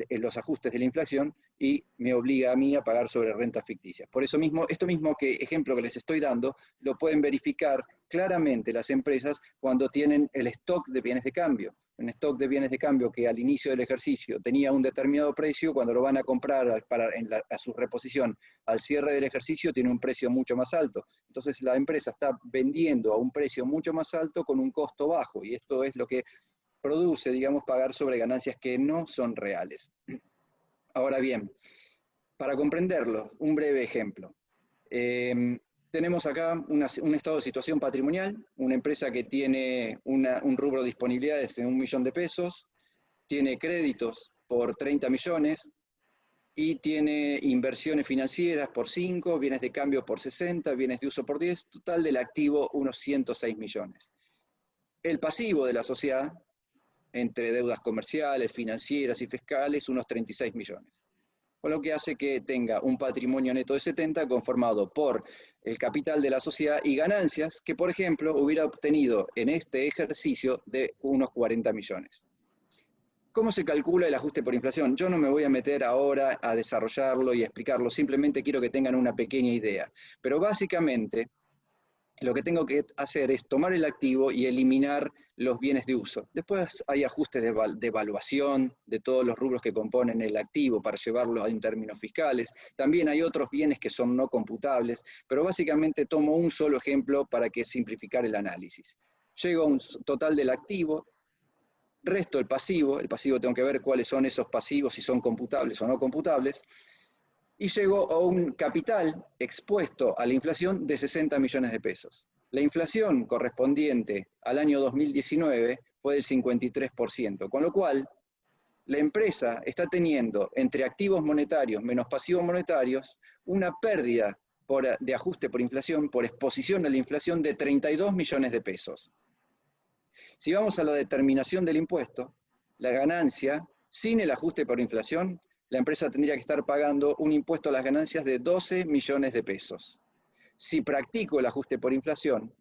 los ajustes de la inflación, y me obliga a mí a pagar sobre rentas ficticias. Por eso mismo, ejemplo que les estoy dando, lo pueden verificar claramente las empresas cuando tienen el stock de bienes de cambio. Un stock de bienes de cambio que al inicio del ejercicio tenía un determinado precio, cuando lo van a comprar a su reposición al cierre del ejercicio tiene un precio mucho más alto. Entonces la empresa está vendiendo a un precio mucho más alto con un costo bajo, y esto es lo que produce, digamos, pagar sobre ganancias que no son reales. Ahora bien, para comprenderlo, un breve ejemplo. Tenemos acá un estado de situación patrimonial, una empresa que tiene un rubro de disponibilidades de 1 millón de pesos, tiene créditos por 30 millones y tiene inversiones financieras por 5, bienes de cambio por 60, bienes de uso por 10, total del activo unos 106 millones. El pasivo de la sociedad, entre deudas comerciales, financieras y fiscales, unos 36 millones. Con lo que hace que tenga un patrimonio neto de 70 conformado por el capital de la sociedad y ganancias que, por ejemplo, hubiera obtenido en este ejercicio de unos 40 millones. ¿Cómo se calcula el ajuste por inflación? Yo no me voy a meter ahora a desarrollarlo y explicarlo, simplemente quiero que tengan una pequeña idea. Pero básicamente, lo que tengo que hacer es tomar el activo y eliminar los bienes de uso. Después hay ajustes de evaluación de todos los rubros que componen el activo para llevarlo en términos fiscales. También hay otros bienes que son no computables, pero básicamente tomo un solo ejemplo para simplificar el análisis. Llego a un total del activo, resto el pasivo tengo que ver cuáles son esos pasivos, si son computables o no computables, y llegó a un capital expuesto a la inflación de 60 millones de pesos. La inflación correspondiente al año 2019 fue del 53%, con lo cual la empresa está teniendo entre activos monetarios menos pasivos monetarios una pérdida de ajuste por inflación, por exposición a la inflación de 32 millones de pesos. Si vamos a la determinación del impuesto, la ganancia sin el ajuste por inflación, la empresa tendría que estar pagando un impuesto a las ganancias de 12 millones de pesos. Si practico el ajuste por inflación,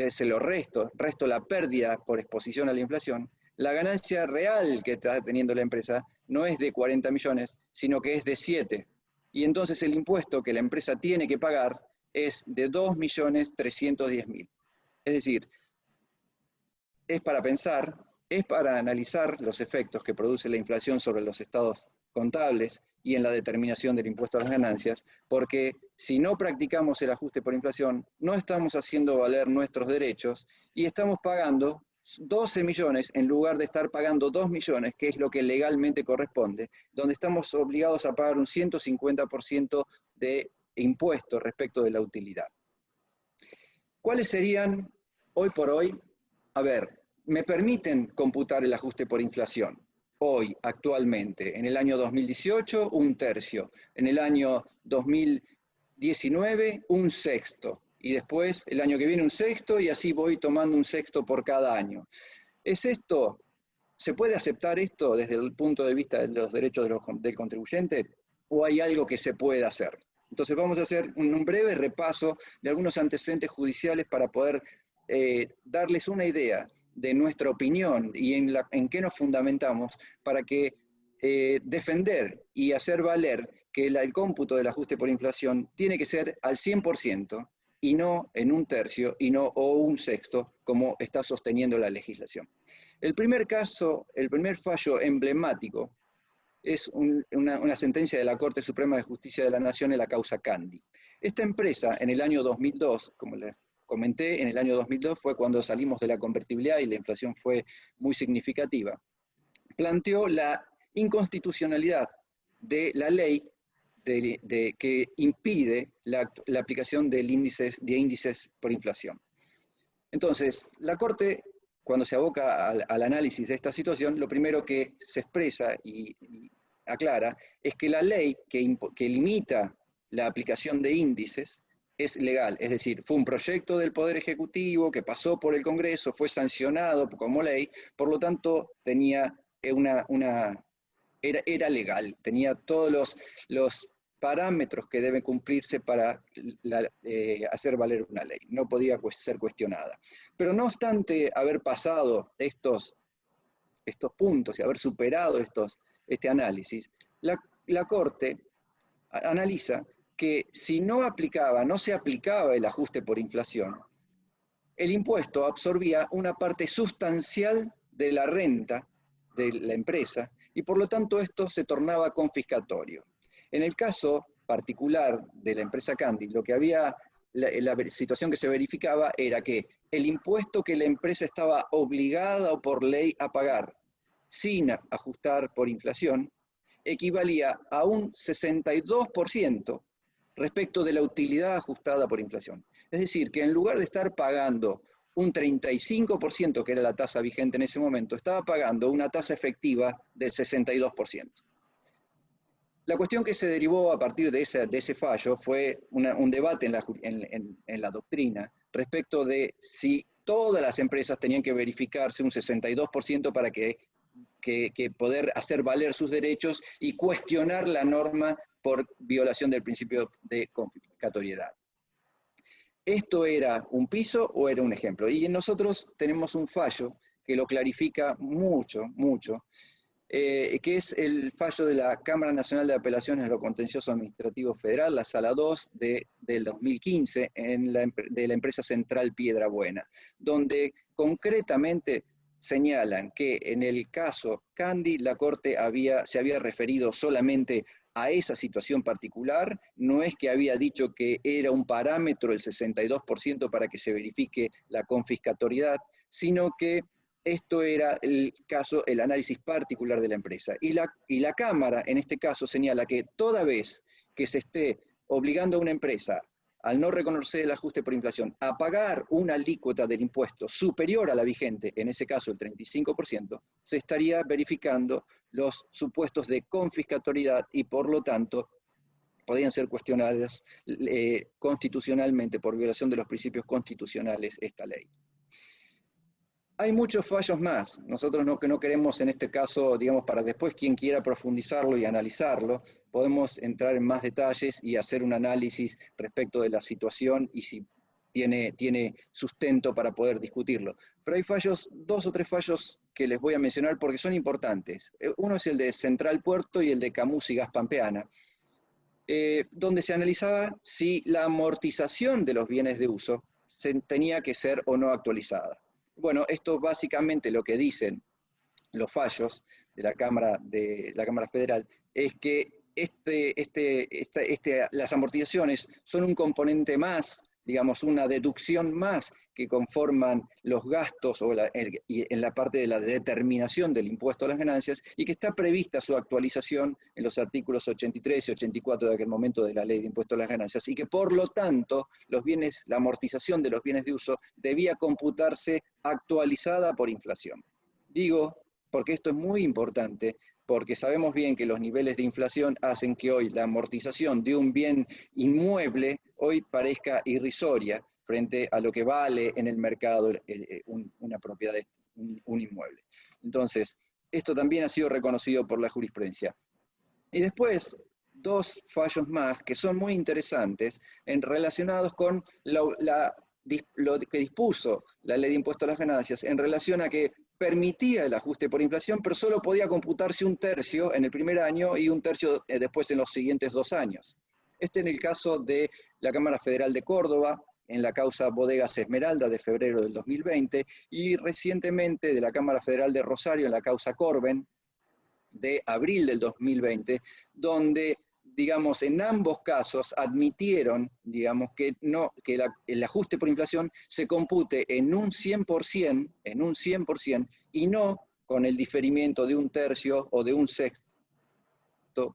se lo resto la pérdida por exposición a la inflación, la ganancia real que está teniendo la empresa no es de 40 millones, sino que es de 7. Y entonces el impuesto que la empresa tiene que pagar es de 2.310.000. Es decir, es para pensar, es para analizar los efectos que produce la inflación sobre los estados contables y en la determinación del impuesto a las ganancias, porque si no practicamos el ajuste por inflación, no estamos haciendo valer nuestros derechos y estamos pagando 12 millones en lugar de estar pagando 2 millones, que es lo que legalmente corresponde, donde estamos obligados a pagar un 150% de impuesto respecto de la utilidad. ¿Cuáles serían, hoy por hoy? A ver, me permiten computar el ajuste por inflación. Hoy, actualmente, en el año 2018, un tercio. En el año 2019, un sexto. Y después, el año que viene, un sexto, y así voy tomando un sexto por cada año. ¿Es esto? ¿Se puede aceptar esto desde el punto de vista de los derechos del contribuyente? ¿O hay algo que se puede hacer? Entonces vamos a hacer un breve repaso de algunos antecedentes judiciales para poder darles una idea de nuestra opinión y en qué nos fundamentamos para que defender y hacer valer que el cómputo del ajuste por inflación tiene que ser al 100% y no en un tercio o un sexto como está sosteniendo la legislación. El primer caso, el primer fallo emblemático es una sentencia de la Corte Suprema de Justicia de la Nación en la causa Candy. Esta empresa en el año 2002, como les comenté, en el año 2002 fue cuando salimos de la convertibilidad y la inflación fue muy significativa, planteó la inconstitucionalidad de la ley que impide la aplicación de índices por inflación. Entonces, la Corte, cuando se aboca al análisis de esta situación, lo primero que se expresa y aclara es que la ley que limita la aplicación de índices es legal, es decir, fue un proyecto del Poder Ejecutivo que pasó por el Congreso, fue sancionado como ley, por lo tanto tenía era legal, tenía todos los parámetros que deben cumplirse para hacer valer una ley, no podía ser cuestionada. Pero no obstante haber pasado estos puntos y haber superado este análisis, la Corte analiza que si no se aplicaba el ajuste por inflación, el impuesto absorbía una parte sustancial de la renta de la empresa y por lo tanto esto se tornaba confiscatorio. En el caso particular de la empresa Candy, la situación que se verificaba era que el impuesto que la empresa estaba obligada o por ley a pagar sin ajustar por inflación equivalía a un 62% respecto de la utilidad ajustada por inflación. Es decir, que en lugar de estar pagando un 35%, que era la tasa vigente en ese momento, estaba pagando una tasa efectiva del 62%. La cuestión que se derivó a partir de ese fallo fue un debate en la doctrina respecto de si todas las empresas tenían que verificarse un 62% para que poder hacer valer sus derechos y cuestionar la norma por violación del principio de confiscatoriedad. ¿Esto era un piso o era un ejemplo? Y nosotros tenemos un fallo que lo clarifica mucho, que es el fallo de la Cámara Nacional de Apelaciones de lo Contencioso Administrativo Federal, la Sala 2 del 2015, de la empresa central Piedrabuena, donde concretamente señalan que en el caso Candy la Corte se había referido solamente a esa situación particular, no es que había dicho que era un parámetro el 62% para que se verifique la confiscatoriedad, sino que esto era el análisis particular de la empresa. Y la Cámara, en este caso, señala que toda vez que se esté obligando a una empresa, al no reconocer el ajuste por inflación, a pagar una alícuota del impuesto superior a la vigente, en ese caso el 35%, se estaría verificando los supuestos de confiscatoriedad y por lo tanto podían ser cuestionadas constitucionalmente por violación de los principios constitucionales esta ley. Hay muchos fallos más. Nosotros no queremos en este caso, digamos, para después quien quiera profundizarlo y analizarlo, podemos entrar en más detalles y hacer un análisis respecto de la situación y si tiene sustento para poder discutirlo. Pero hay dos o tres fallos que les voy a mencionar porque son importantes. Uno es el de Central Puerto y el de Camus y Gas Pampeana, donde se analizaba si la amortización de los bienes de uso tenía que ser o no actualizada. Bueno, esto básicamente lo que dicen los fallos de la Cámara Federal es que las amortizaciones son un componente más, digamos, una deducción más que conforman los gastos en la parte de la determinación del impuesto a las ganancias y que está prevista su actualización en los artículos 83 y 84 de aquel momento de la Ley de Impuesto a las Ganancias y que por lo tanto la amortización de los bienes de uso debía computarse actualizada por inflación. Digo, porque esto es muy importante, porque sabemos bien que los niveles de inflación hacen que hoy la amortización de un bien inmueble hoy parezca irrisoria frente a lo que vale en el mercado una propiedad, un inmueble. Entonces, esto también ha sido reconocido por la jurisprudencia. Y después, dos fallos más que son muy interesantes relacionados con lo que dispuso la Ley de Impuesto a las Ganancias en relación a que permitía el ajuste por inflación, pero solo podía computarse un tercio en el primer año y un tercio después en los siguientes 2 años. Este en el caso de la Cámara Federal de Córdoba, en la causa Bodegas Esmeralda de febrero del 2020, y recientemente de la Cámara Federal de Rosario, en la causa Corben, de abril del 2020, donde, digamos, en ambos casos admitieron, digamos, que el ajuste por inflación se compute en un 100%, y no con el diferimiento de un tercio o de un sexto,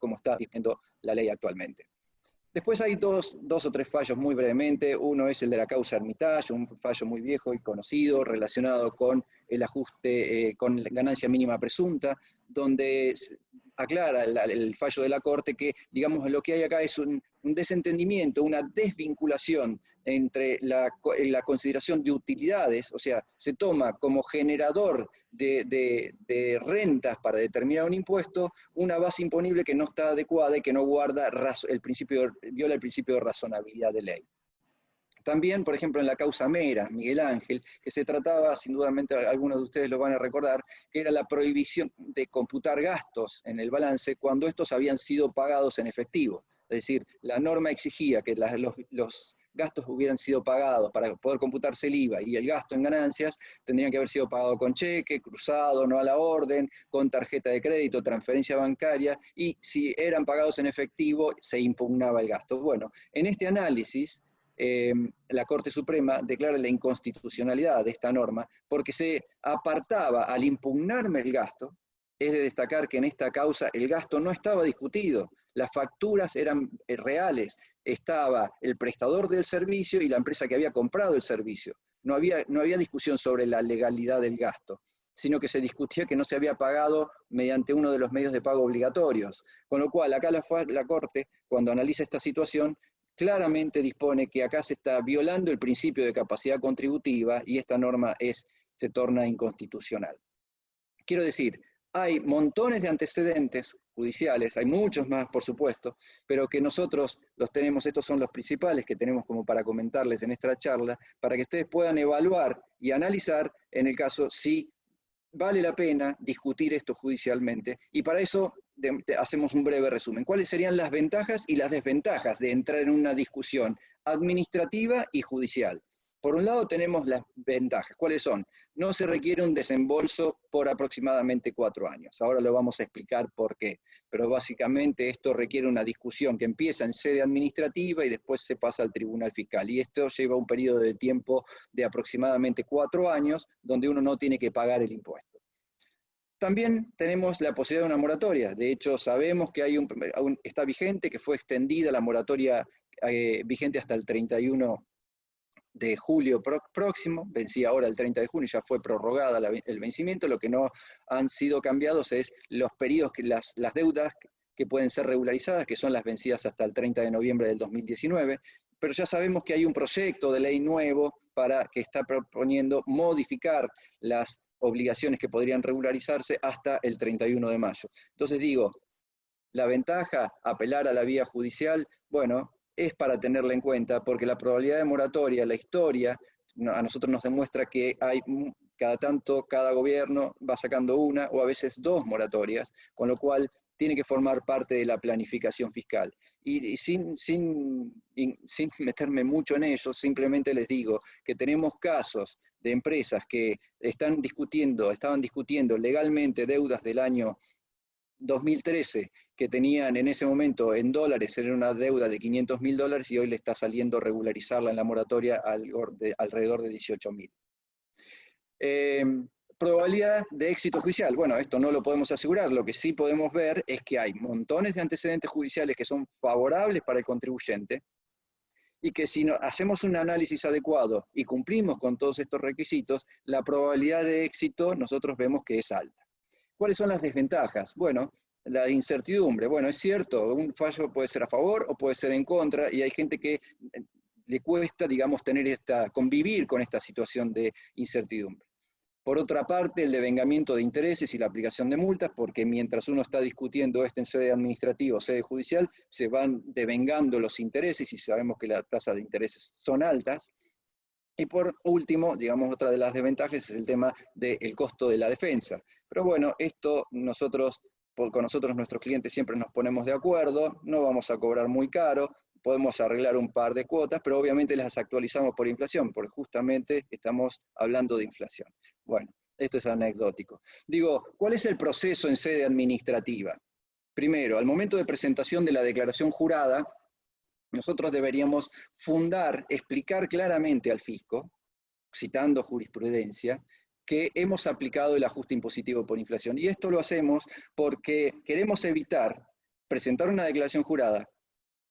como está diciendo la ley actualmente. Después hay dos o tres fallos muy brevemente. Uno es el de la causa Hermitage, un fallo muy viejo y conocido relacionado con el ajuste con ganancia mínima presunta, donde aclara el fallo de la Corte que, digamos, lo que hay acá es un desentendimiento, una desvinculación entre la consideración de utilidades, o sea, se toma como generador de rentas para determinar un impuesto una base imponible que no está adecuada y que no guarda viola el principio de razonabilidad de ley. También, por ejemplo, en la causa Mera, Miguel Ángel, que se trataba, sin duda algunos de ustedes lo van a recordar, que era la prohibición de computar gastos en el balance cuando estos habían sido pagados en efectivo. Es decir, la norma exigía que los gastos hubieran sido pagados para poder computarse el IVA y el gasto en ganancias tendrían que haber sido pagados con cheque, cruzado, no a la orden, con tarjeta de crédito, transferencia bancaria, y si eran pagados en efectivo se impugnaba el gasto. Bueno, en este análisis, la Corte Suprema declara la inconstitucionalidad de esta norma porque se apartaba al impugnarme el gasto. Es de destacar que en esta causa el gasto no estaba discutido, las facturas eran reales, estaba el prestador del servicio y la empresa que había comprado el servicio. No había discusión sobre la legalidad del gasto, sino que se discutía que no se había pagado mediante uno de los medios de pago obligatorios. Con lo cual, acá la Corte, cuando analiza esta situación, claramente dispone que acá se está violando el principio de capacidad contributiva y esta norma se torna inconstitucional. Quiero decir, hay montones de antecedentes judiciales, hay muchos más, por supuesto, pero que nosotros los tenemos, estos son los principales que tenemos como para comentarles en esta charla, para que ustedes puedan evaluar y analizar en el caso si vale la pena discutir esto judicialmente, y para eso hacemos un breve resumen. ¿Cuáles serían las ventajas y las desventajas de entrar en una discusión administrativa y judicial? Por un lado tenemos las ventajas. ¿Cuáles son? No se requiere un desembolso por aproximadamente 4 años. Ahora lo vamos a explicar por qué. Pero básicamente esto requiere una discusión que empieza en sede administrativa y después se pasa al Tribunal Fiscal. Y esto lleva un periodo de tiempo de aproximadamente 4 años, donde uno no tiene que pagar el impuesto. También tenemos la posibilidad de una moratoria. De hecho, sabemos que está vigente, que fue extendida la moratoria vigente hasta el 31 de julio próximo, vencía ahora el 30 de junio, ya fue prorrogada el vencimiento. Lo que no han sido cambiados es los periodos, las deudas que pueden ser regularizadas, que son las vencidas hasta el 30 de noviembre del 2019, pero ya sabemos que hay un proyecto de ley nuevo que está proponiendo modificar las obligaciones que podrían regularizarse hasta el 31 de mayo. Entonces digo, la ventaja, apelar a la vía judicial, bueno, es para tenerla en cuenta, porque la probabilidad de moratoria, la historia, a nosotros nos demuestra que hay cada gobierno va sacando una o a veces 2 moratorias, con lo cual tiene que formar parte de la planificación fiscal. Y sin meterme mucho en ello, simplemente les digo que tenemos casos de empresas que estaban discutiendo legalmente deudas del año 2013, que tenían en ese momento en dólares, era una deuda de $500.000 y hoy le está saliendo regularizarla en la moratoria alrededor de 18.000. Probabilidad de éxito judicial. Bueno, esto no lo podemos asegurar. Lo que sí podemos ver es que hay montones de antecedentes judiciales que son favorables para el contribuyente y que si hacemos un análisis adecuado y cumplimos con todos estos requisitos, la probabilidad de éxito nosotros vemos que es alta. ¿Cuáles son las desventajas? Bueno, la incertidumbre. Bueno, es cierto, un fallo puede ser a favor o puede ser en contra, y hay gente que le cuesta, digamos, convivir con esta situación de incertidumbre. Por otra parte, el devengamiento de intereses y la aplicación de multas, porque mientras uno está discutiendo esto en sede administrativa o sede judicial, se van devengando los intereses y sabemos que las tasas de intereses son altas. Y por último, digamos, otra de las desventajas es el tema del costo de la defensa. Pero bueno, esto con nosotros nuestros clientes siempre nos ponemos de acuerdo, no vamos a cobrar muy caro, podemos arreglar un par de cuotas, pero obviamente las actualizamos por inflación, porque justamente estamos hablando de inflación. Bueno, esto es anecdótico. Digo, ¿cuál es el proceso en sede administrativa? Primero, al momento de presentación de la declaración jurada, nosotros deberíamos explicar claramente al fisco, citando jurisprudencia, que hemos aplicado el ajuste impositivo por inflación. Y esto lo hacemos porque queremos evitar presentar una declaración jurada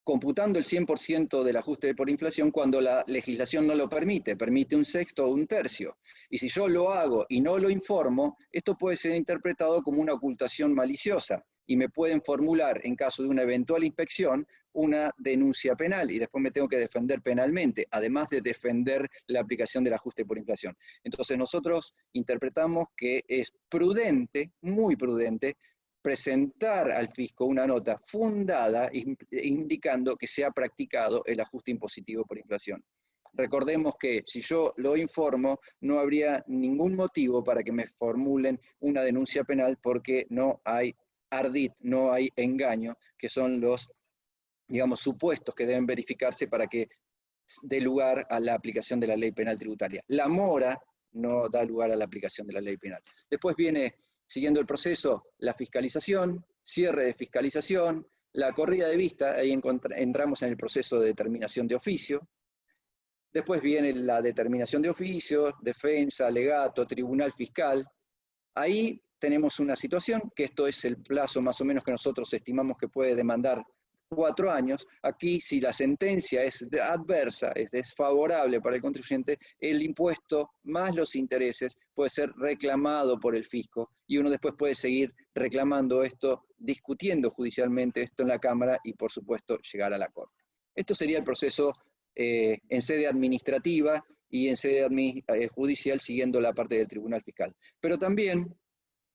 computando el 100% del ajuste por inflación cuando la legislación no lo permite, permite un sexto o un tercio. Y si yo lo hago y no lo informo, esto puede ser interpretado como una ocultación maliciosa y me pueden formular, en caso de una eventual inspección, una denuncia penal y después me tengo que defender penalmente, además de defender la aplicación del ajuste por inflación. Entonces nosotros interpretamos que es prudente, muy prudente, presentar al fisco una nota fundada indicando que se ha practicado el ajuste impositivo por inflación. Recordemos que si yo lo informo, no habría ningún motivo para que me formulen una denuncia penal porque no hay ardid, no hay engaño, que son los, digamos, supuestos que deben verificarse para que dé lugar a la aplicación de la ley penal tributaria. La mora no da lugar a la aplicación de la ley penal. Después viene, siguiendo el proceso, la fiscalización, cierre de fiscalización, la corrida de vista, ahí entramos en el proceso de determinación de oficio. Después viene la determinación de oficio, defensa, alegato, tribunal fiscal. Ahí tenemos una situación, que esto es el plazo más o menos que nosotros estimamos que puede demandar 4 años. Aquí, si la sentencia es adversa, es desfavorable para el contribuyente, el impuesto más los intereses puede ser reclamado por el fisco y uno después puede seguir reclamando esto, discutiendo judicialmente esto en la Cámara y, por supuesto, llegar a la Corte. Esto sería el proceso en sede administrativa y en sede judicial, siguiendo la parte del Tribunal Fiscal. Pero también,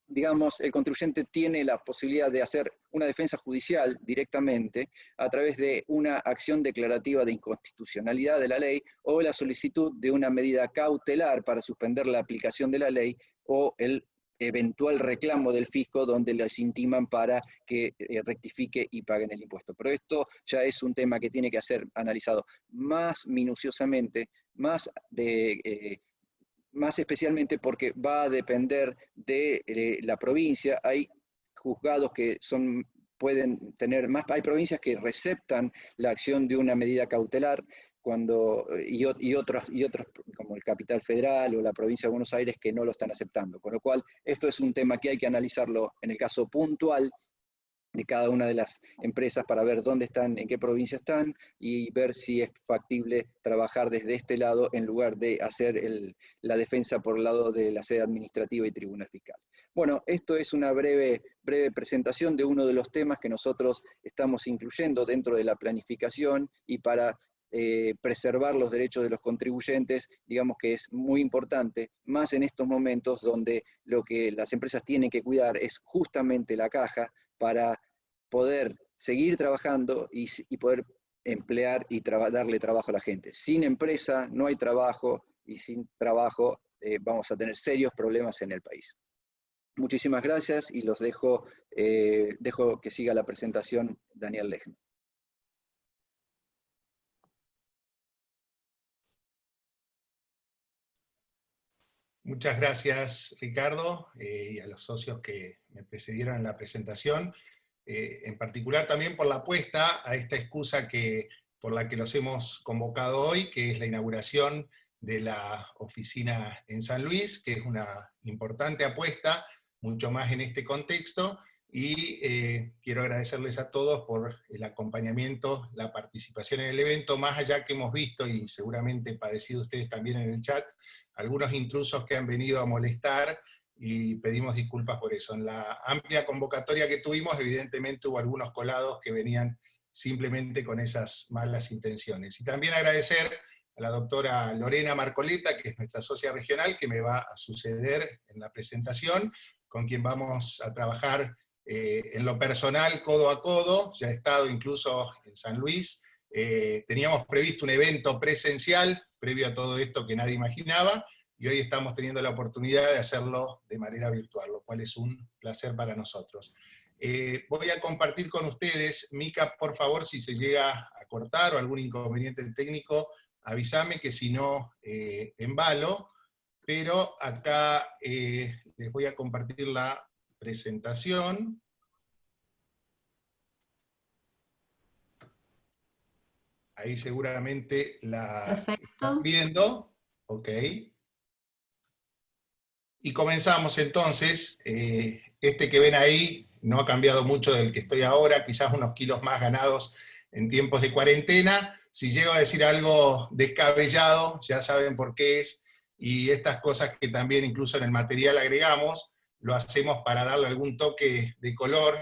digamos, el contribuyente tiene la posibilidad de hacer una defensa judicial directamente a través de una acción declarativa de inconstitucionalidad de la ley o la solicitud de una medida cautelar para suspender la aplicación de la ley o el eventual reclamo del fisco donde les intiman para que rectifique y paguen el impuesto. Pero esto ya es un tema que tiene que ser analizado más minuciosamente, más especialmente porque va a depender de la provincia. Hay juzgados que pueden tener más, hay provincias que receptan la acción de una medida cautelar y otros como el Capital Federal o la provincia de Buenos Aires que no lo están aceptando. Con lo cual, esto es un tema que hay que analizarlo en el caso puntual de cada una de las empresas para ver dónde están, en qué provincia están y ver si es factible trabajar desde este lado en lugar de hacer la defensa por el lado de la sede administrativa y tribunal fiscal. Bueno, esto es una breve presentación de uno de los temas que nosotros estamos incluyendo dentro de la planificación y para preservar los derechos de los contribuyentes, digamos que es muy importante, más en estos momentos donde lo que las empresas tienen que cuidar es justamente la caja para poder seguir trabajando y poder emplear y darle trabajo a la gente. Sin empresa no hay trabajo y sin trabajo vamos a tener serios problemas en el país. Muchísimas gracias y los dejo que siga la presentación Daniel Lejno. Muchas gracias, Ricardo, y a los socios que me precedieron en la presentación, en particular también por la apuesta a esta excusa por la que los hemos convocado hoy, que es la inauguración de la oficina en San Luis, que es una importante apuesta, mucho más en este contexto, y quiero agradecerles a todos por el acompañamiento, la participación en el evento, más allá que hemos visto, y seguramente padecido ustedes también en el chat, algunos intrusos que han venido a molestar, y pedimos disculpas por eso. En la amplia convocatoria que tuvimos, evidentemente hubo algunos colados que venían simplemente con esas malas intenciones. Y también agradecer a la doctora Lorena Marcoleta, que es nuestra socia regional, que me va a suceder en la presentación, con quien vamos a trabajar en lo personal, codo a codo. Ya he estado incluso en San Luis. Teníamos previsto un evento presencial, previo a todo esto que nadie imaginaba, y hoy estamos teniendo la oportunidad de hacerlo de manera virtual, lo cual es un placer para nosotros. Voy a compartir con ustedes, Mica, por favor, si se llega a cortar o algún inconveniente técnico, avísame que si no, embalo, pero acá les voy a compartir la presentación. Ahí seguramente la están viendo. Ok. Y comenzamos entonces. Este que ven ahí no ha cambiado mucho del que estoy ahora, quizás unos kilos más ganados en tiempos de cuarentena. Si llego a decir algo descabellado, ya saben por qué es, y estas cosas que también incluso en el material agregamos, lo hacemos para darle algún toque de color,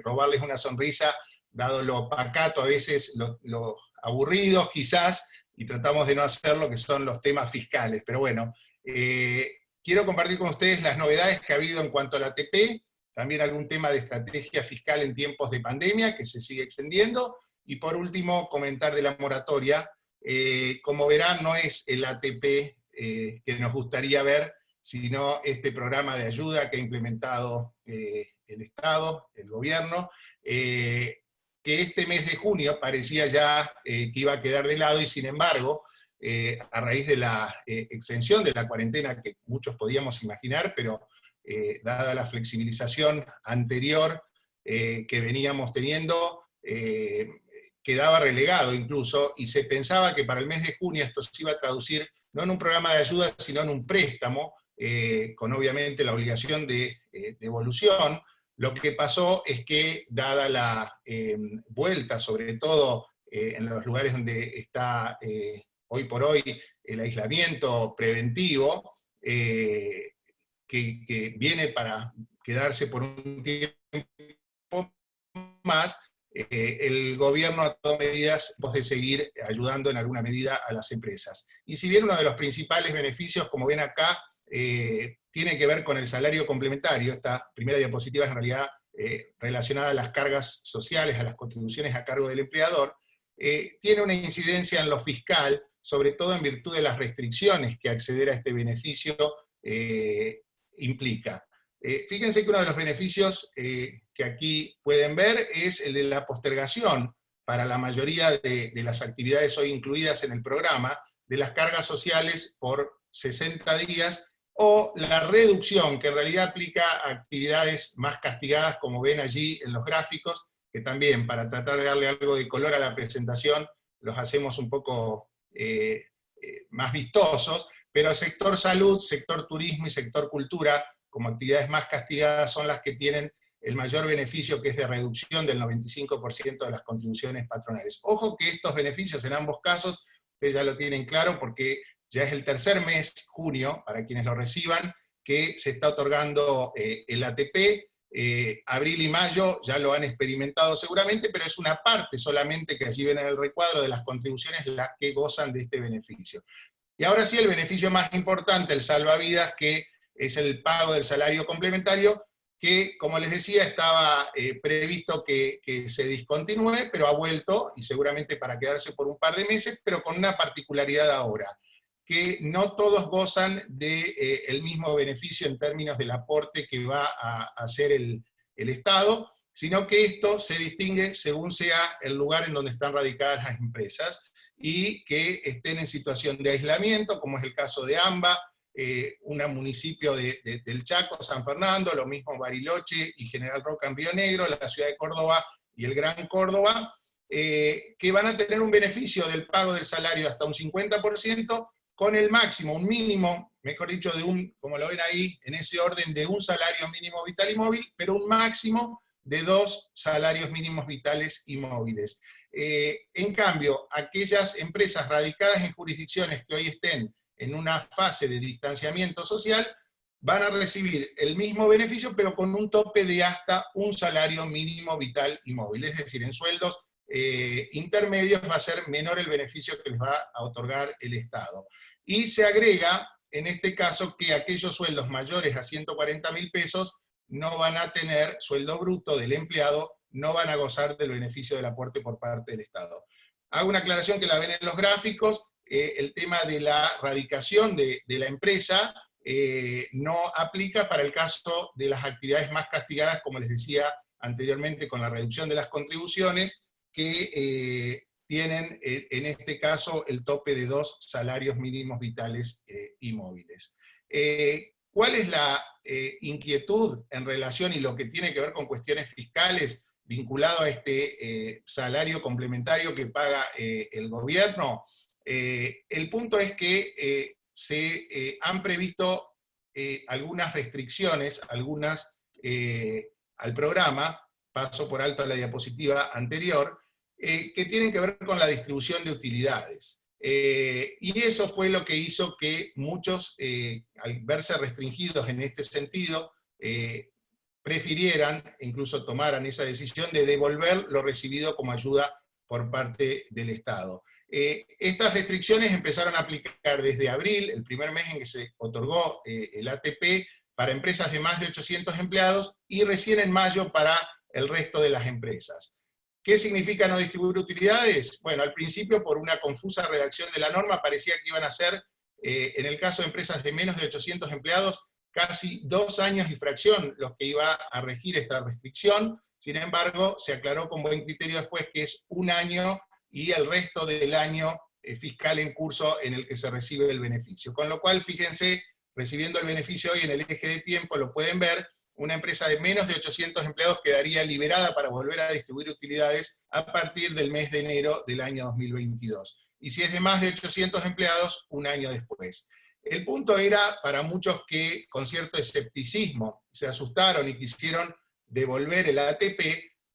robarles una sonrisa, dado lo pacato, a veces lo aburridos quizás, y tratamos de no hacer lo que son los temas fiscales. Pero bueno, quiero compartir con ustedes las novedades que ha habido en cuanto al ATP, también algún tema de estrategia fiscal en tiempos de pandemia que se sigue extendiendo, y por último comentar de la moratoria. Como verán, no es el ATP que nos gustaría ver, sino este programa de ayuda que ha implementado el Estado, el gobierno, que este mes de junio parecía ya que iba a quedar de lado, y sin embargo, a raíz de la extensión de la cuarentena que muchos podíamos imaginar, pero dada la flexibilización anterior que veníamos teniendo, quedaba relegado incluso, y se pensaba que para el mes de junio esto se iba a traducir no en un programa de ayuda, sino en un préstamo, con obviamente la obligación de devolución. Lo que pasó es que, dada la vuelta, sobre todo en los lugares donde está hoy por hoy el aislamiento preventivo, que viene para quedarse por un tiempo más, el gobierno ha tomado medidas de seguir ayudando en alguna medida a las empresas. Y si bien uno de los principales beneficios, como ven acá, tiene que ver con el salario complementario, esta primera diapositiva es en realidad relacionada a las cargas sociales, a las contribuciones a cargo del empleador, tiene una incidencia en lo fiscal, sobre todo en virtud de las restricciones que acceder a este beneficio implica. Fíjense que uno de los beneficios que aquí pueden ver es el de la postergación para la mayoría de las actividades hoy incluidas en el programa, de las cargas sociales por 60 días, o la reducción, que en realidad aplica a actividades más castigadas, como ven allí en los gráficos, que también, para tratar de darle algo de color a la presentación, los hacemos un poco más vistosos, pero sector salud, sector turismo y sector cultura, como actividades más castigadas, son las que tienen el mayor beneficio, que es de reducción del 95% de las contribuciones patronales. Ojo que estos beneficios en ambos casos, ustedes ya lo tienen claro, porque ya es el tercer mes, junio, para quienes lo reciban, que se está otorgando el ATP. Abril y mayo ya lo han experimentado seguramente, pero es una parte solamente que allí ven en el recuadro de las contribuciones las que gozan de este beneficio. Y ahora sí, el beneficio más importante, el salvavidas, que es el pago del salario complementario, que, como les decía, estaba previsto que se discontinúe, pero ha vuelto, y seguramente para quedarse por un par de meses, pero con una particularidad ahora, que no todos gozan del mismo beneficio en términos del aporte que va a hacer el Estado, sino que esto se distingue según sea el lugar en donde están radicadas las empresas, y que estén en situación de aislamiento, como es el caso de AMBA, un municipio del Chaco, San Fernando, lo mismo Bariloche y General Roca en Río Negro, la ciudad de Córdoba y el Gran Córdoba, que van a tener un beneficio del pago del salario hasta un 50%, con el máximo, un mínimo, mejor dicho, como lo ven ahí, en ese orden, de un salario mínimo vital y móvil, pero un máximo de 2 salarios mínimos vitales y móviles. En cambio, aquellas empresas radicadas en jurisdicciones que hoy estén en una fase de distanciamiento social, van a recibir el mismo beneficio, pero con un tope de hasta un salario mínimo vital y móvil. Es decir, en sueldos intermedios va a ser menor el beneficio que les va a otorgar el Estado. Y se agrega, en este caso, que aquellos sueldos mayores a 140.000 pesos no van a tener sueldo bruto del empleado, no van a gozar del beneficio del aporte por parte del Estado. Hago una aclaración que la ven en los gráficos. El tema de la radicación de la empresa no aplica para el caso de las actividades más castigadas, como les decía anteriormente, con la reducción de las contribuciones, que tienen en este caso el tope de 2 salarios mínimos vitales y móviles. ¿Cuál es la inquietud en relación y lo que tiene que ver con cuestiones fiscales vinculado a este salario complementario que paga el gobierno? El punto es que se han previsto algunas restricciones, al programa, paso por alto a la diapositiva anterior, que tienen que ver con la distribución de utilidades. Y eso fue lo que hizo que muchos, al verse restringidos en este sentido, prefirieran, incluso tomaran esa decisión de devolver lo recibido como ayuda por parte del Estado. Estas restricciones empezaron a aplicar desde abril, el primer mes en que se otorgó el ATP, para empresas de más de 800 empleados, y recién en mayo para el resto de las empresas. ¿Qué significa no distribuir utilidades? Bueno, al principio, por una confusa redacción de la norma, parecía que iban a ser, en el caso de empresas de menos de 800 empleados, casi 2 años y fracción los que iba a regir esta restricción. Sin embargo, se aclaró con buen criterio después que es 1 año y el resto del año fiscal en curso en el que se recibe el beneficio. Con lo cual, fíjense, recibiendo el beneficio hoy en el eje de tiempo, lo pueden ver, una empresa de menos de 800 empleados quedaría liberada para volver a distribuir utilidades a partir del mes de enero del año 2022. Y si es de más de 800 empleados, 1 año después. El punto era, para muchos que con cierto escepticismo se asustaron y quisieron devolver el ATP,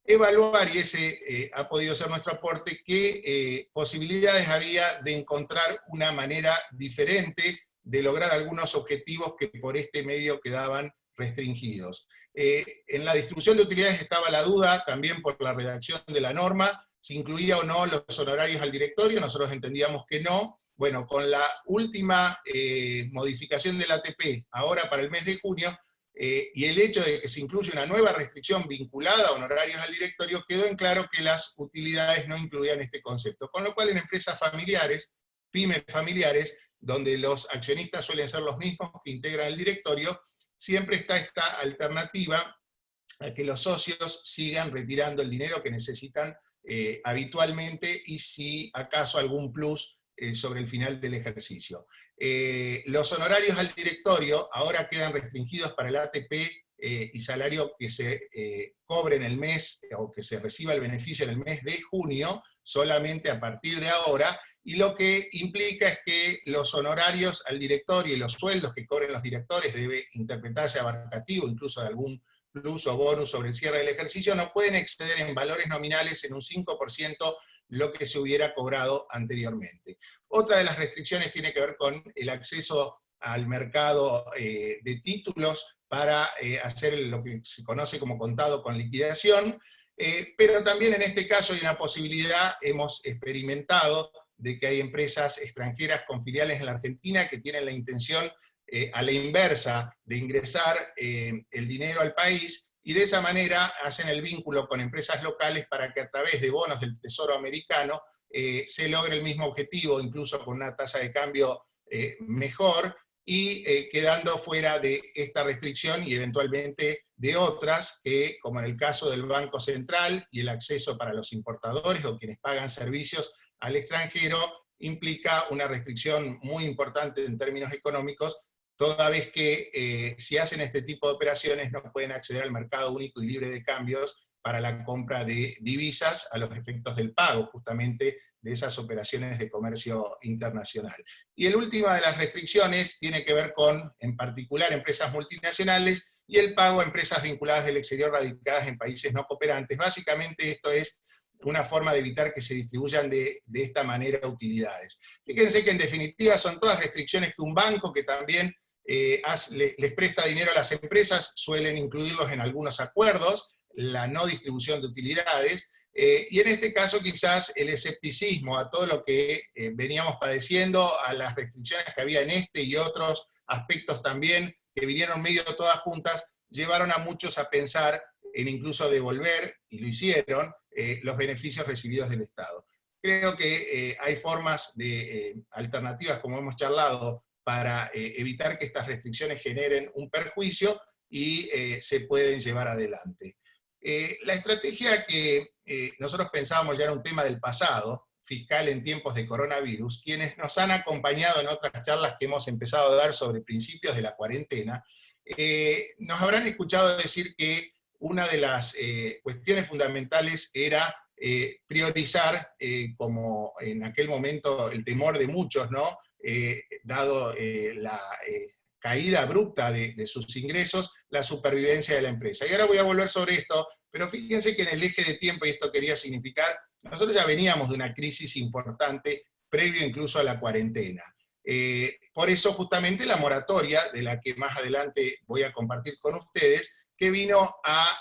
evaluar, y ese ha podido ser nuestro aporte, qué posibilidades había de encontrar una manera diferente de lograr algunos objetivos que por este medio quedaban restringidos. En la distribución de utilidades estaba la duda, también por la redacción de la norma, si incluía o no los honorarios al directorio. Nosotros entendíamos que no. Bueno, con la última modificación del ATP, ahora para el mes de junio, y el hecho de que se incluye una nueva restricción vinculada a honorarios al directorio, quedó en claro que las utilidades no incluían este concepto. Con lo cual, en empresas familiares, pymes familiares, donde los accionistas suelen ser los mismos que integran el directorio, siempre está esta alternativa a que los socios sigan retirando el dinero que necesitan habitualmente, y si acaso algún plus sobre el final del ejercicio. Los honorarios al directorio ahora quedan restringidos para el ATP y salario que se cobre en el mes, o que se reciba el beneficio en el mes de junio, solamente a partir de ahora, y lo que implica es que los honorarios al directorio y los sueldos que cobren los directores, debe interpretarse abarcativo incluso de algún plus o bonus sobre el cierre del ejercicio, no pueden exceder en valores nominales en un 5% lo que se hubiera cobrado anteriormente. Otra de las restricciones tiene que ver con el acceso al mercado de títulos para hacer lo que se conoce como contado con liquidación, pero también en este caso hay una posibilidad, hemos experimentado, de que hay empresas extranjeras con filiales en la Argentina que tienen la intención a la inversa de ingresar el dinero al país, y de esa manera hacen el vínculo con empresas locales para que a través de bonos del Tesoro americano se logre el mismo objetivo, incluso con una tasa de cambio mejor, y quedando fuera de esta restricción y eventualmente de otras que, como en el caso del Banco Central y el acceso para los importadores o quienes pagan servicios al extranjero, implica una restricción muy importante en términos económicos, toda vez que si hacen este tipo de operaciones no pueden acceder al mercado único y libre de cambios para la compra de divisas a los efectos del pago, justamente, de esas operaciones de comercio internacional. Y el última de las restricciones tiene que ver con, en particular, empresas multinacionales y el pago a empresas vinculadas del exterior radicadas en países no cooperantes. Básicamente esto es una forma de evitar que se distribuyan de esta manera utilidades. Fíjense que en definitiva son todas restricciones que un banco que también les presta dinero a las empresas suelen incluirlos en algunos acuerdos, la no distribución de utilidades, y en este caso quizás el escepticismo a todo lo que veníamos padeciendo, a las restricciones que había en este y otros aspectos también que vinieron medio todas juntas, llevaron a muchos a pensar en incluso devolver, y lo hicieron, los beneficios recibidos del Estado. Creo que hay formas alternativas, como hemos charlado, para evitar que estas restricciones generen un perjuicio y se pueden llevar adelante. La estrategia que nosotros pensábamos ya era un tema del pasado, fiscal en tiempos de coronavirus. Quienes nos han acompañado en otras charlas que hemos empezado a dar sobre principios de la cuarentena, nos habrán escuchado decir que una de las cuestiones fundamentales era priorizar, como en aquel momento el temor de muchos, ¿no? Dado la caída abrupta de sus ingresos, la supervivencia de la empresa. Y ahora voy a volver sobre esto, pero fíjense que en el eje de tiempo, y esto quería significar nosotros ya veníamos de una crisis importante previo incluso a la cuarentena. Por eso justamente la moratoria, de la que más adelante voy a compartir con ustedes, que vino a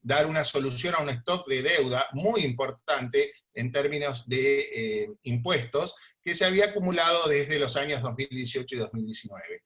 dar una solución a un stock de deuda muy importante en términos de impuestos, que se había acumulado desde los años 2018 y 2019.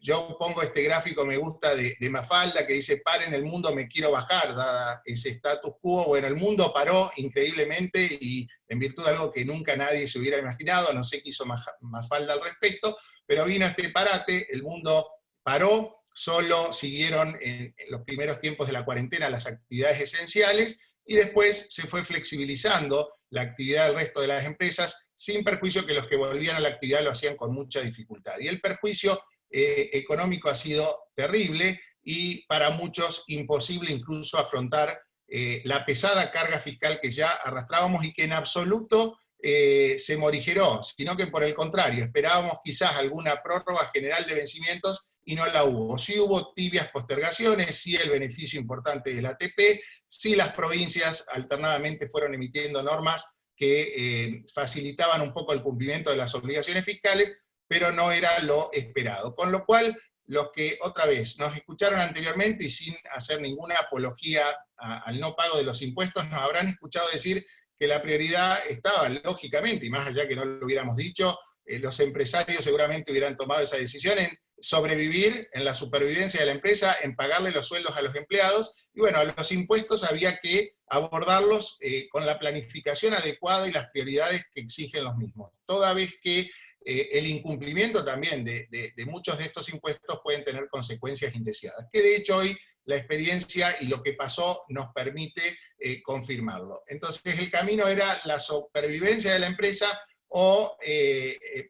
Yo pongo este gráfico, me gusta, de Mafalda, que dice: paren el mundo, me quiero bajar, dada ese status quo. Bueno, el mundo paró increíblemente, y en virtud de algo que nunca nadie se hubiera imaginado, no sé qué hizo Mafalda al respecto, pero vino este parate, el mundo paró, solo siguieron en los primeros tiempos de la cuarentena las actividades esenciales, y después se fue flexibilizando la actividad del resto de las empresas, sin perjuicio que los que volvían a la actividad lo hacían con mucha dificultad. Y el perjuicio económico ha sido terrible, y para muchos imposible incluso afrontar la pesada carga fiscal que ya arrastrábamos y que en absoluto se morigeró, sino que por el contrario, esperábamos quizás alguna prórroga general de vencimientos, y no la hubo. Sí hubo tibias postergaciones, sí el beneficio importante del ATP, sí las provincias alternadamente fueron emitiendo normas que facilitaban un poco el cumplimiento de las obligaciones fiscales, pero no era lo esperado. Con lo cual, los que otra vez nos escucharon anteriormente y sin hacer ninguna apología al no pago de los impuestos, nos habrán escuchado decir que la prioridad estaba, lógicamente, y más allá que no lo hubiéramos dicho, los empresarios seguramente hubieran tomado esa decisión en sobrevivir, en la supervivencia de la empresa, en pagarle los sueldos a los empleados, y bueno, los impuestos había que abordarlos con la planificación adecuada y las prioridades que exigen los mismos. Toda vez que el incumplimiento también de muchos de estos impuestos pueden tener consecuencias indeseadas, que de hecho hoy la experiencia y lo que pasó nos permite confirmarlo. Entonces el camino era la supervivencia de la empresa o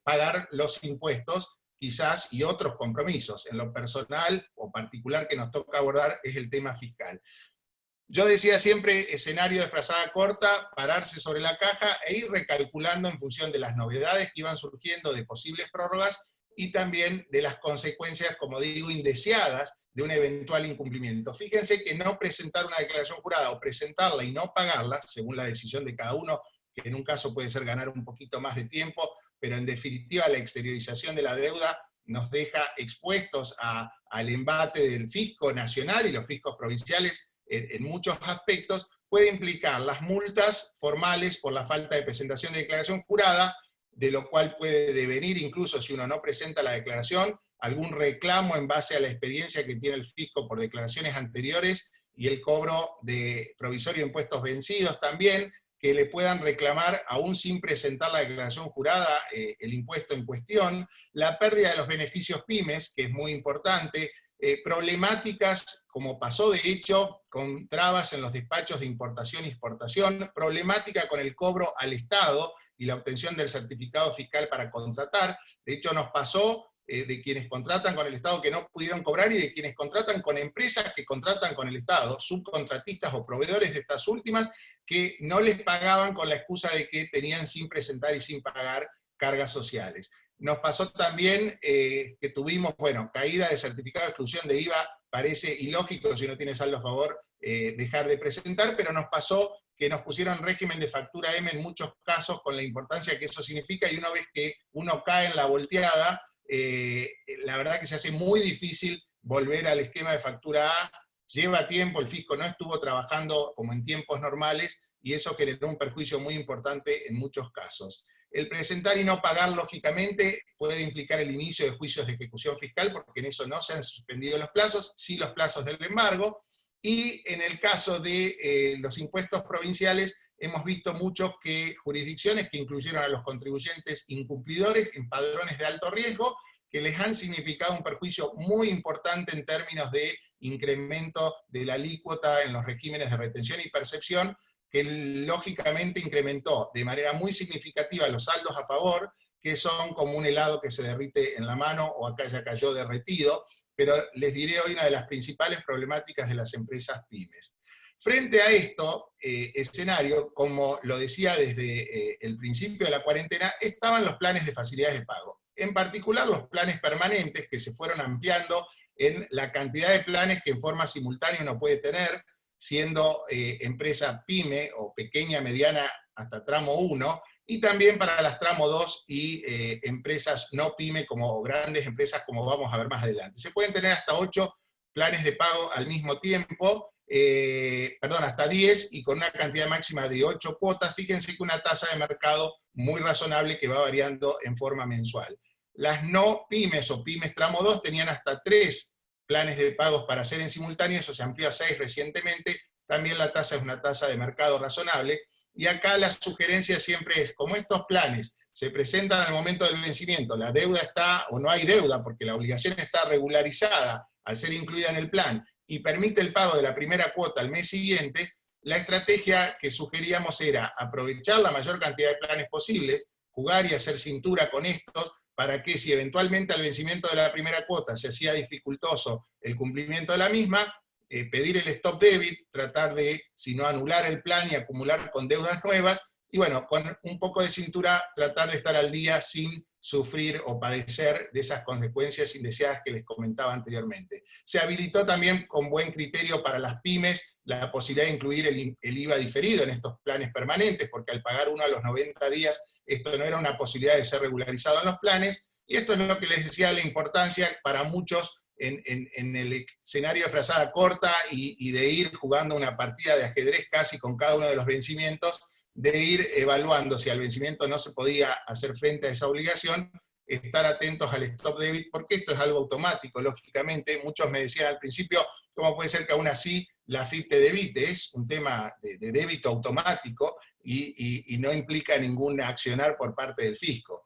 pagar los impuestos, quizás, y otros compromisos. En lo personal o particular que nos toca abordar es el tema fiscal. Yo decía siempre, escenario de frazada corta, pararse sobre la caja e ir recalculando en función de las novedades que iban surgiendo, de posibles prórrogas, y también de las consecuencias, como digo, indeseadas de un eventual incumplimiento. Fíjense que no presentar una declaración jurada o presentarla y no pagarla, según la decisión de cada uno, que en un caso puede ser ganar un poquito más de tiempo, pero en definitiva la exteriorización de la deuda nos deja expuestos al embate del fisco nacional y los fiscos provinciales en muchos aspectos. Puede implicar las multas formales por la falta de presentación de declaración jurada, de lo cual puede devenir incluso, si uno no presenta la declaración, algún reclamo en base a la experiencia que tiene el fisco por declaraciones anteriores, y el cobro de provisorio de impuestos vencidos también, que le puedan reclamar, aún sin presentar la declaración jurada, el impuesto en cuestión, la pérdida de los beneficios pymes, que es muy importante, problemáticas, como pasó de hecho, con trabas en los despachos de importación y exportación, problemática con el cobro al Estado y la obtención del certificado fiscal para contratar. De hecho nos pasó de quienes contratan con el Estado que no pudieron cobrar, y de quienes contratan con empresas que contratan con el Estado, subcontratistas o proveedores de estas últimas, que no les pagaban con la excusa de que tenían sin presentar y sin pagar cargas sociales. Nos pasó también que tuvimos, bueno, caída de certificado de exclusión de IVA, parece ilógico si uno tiene saldo a favor dejar de presentar, pero nos pasó que nos pusieron régimen de factura M en muchos casos, con la importancia que eso significa, y una vez que uno cae en la volteada, la verdad que se hace muy difícil volver al esquema de factura A. Lleva tiempo, el fisco no estuvo trabajando como en tiempos normales, y eso generó un perjuicio muy importante en muchos casos. El presentar y no pagar, lógicamente, puede implicar el inicio de juicios de ejecución fiscal, porque en eso no se han suspendido los plazos, sí los plazos del embargo, y en el caso de los impuestos provinciales, hemos visto muchos jurisdicciones que incluyeron a los contribuyentes incumplidores en padrones de alto riesgo, que les han significado un perjuicio muy importante en términos de incremento de la alícuota en los regímenes de retención y percepción, que lógicamente incrementó de manera muy significativa los saldos a favor, que son como un helado que se derrite en la mano, o acá ya cayó derretido, pero les diré hoy una de las principales problemáticas de las empresas pymes. Frente a esto escenario, como lo decía desde el principio de la cuarentena, estaban los planes de facilidades de pago. En particular los planes permanentes, que se fueron ampliando en la cantidad de planes que en forma simultánea uno puede tener, siendo empresa pyme o pequeña, mediana hasta tramo 1, y también para las tramo 2 y empresas no pyme, como grandes empresas, como vamos a ver más adelante. Se pueden tener hasta 8 planes de pago al mismo tiempo, hasta 10, y con una cantidad máxima de 8 cuotas. Fíjense que una tasa de mercado muy razonable que va variando en forma mensual. Las no pymes o pymes tramo 2 tenían hasta 3 planes de pagos para hacer en simultáneo, eso se amplió a 6 recientemente. También la tasa es una tasa de mercado razonable, y acá la sugerencia siempre es, como estos planes se presentan al momento del vencimiento, la deuda está, o no hay deuda, porque la obligación está regularizada al ser incluida en el plan, y permite el pago de la primera cuota al mes siguiente, la estrategia que sugeríamos era aprovechar la mayor cantidad de planes posibles, jugar y hacer cintura con estos, para que si eventualmente al vencimiento de la primera cuota se hacía dificultoso el cumplimiento de la misma, pedir el stop debit, tratar de, si no, anular el plan y acumular con deudas nuevas, y bueno, con un poco de cintura tratar de estar al día sin sufrir o padecer de esas consecuencias indeseadas que les comentaba anteriormente. Se habilitó también con buen criterio para las pymes la posibilidad de incluir el IVA diferido en estos planes permanentes, porque al pagar uno a los 90 días, esto no era una posibilidad de ser regularizado en los planes, y esto es lo que les decía, la importancia para muchos en el escenario de frazada corta y de ir jugando una partida de ajedrez casi con cada uno de los vencimientos, de ir evaluando si al vencimiento no se podía hacer frente a esa obligación, estar atentos al stop debit, porque esto es algo automático, lógicamente. Muchos me decían al principio, ¿cómo puede ser que aún así la AFIP te debite? Es un tema de débito automático y no implica ningún accionar por parte del fisco.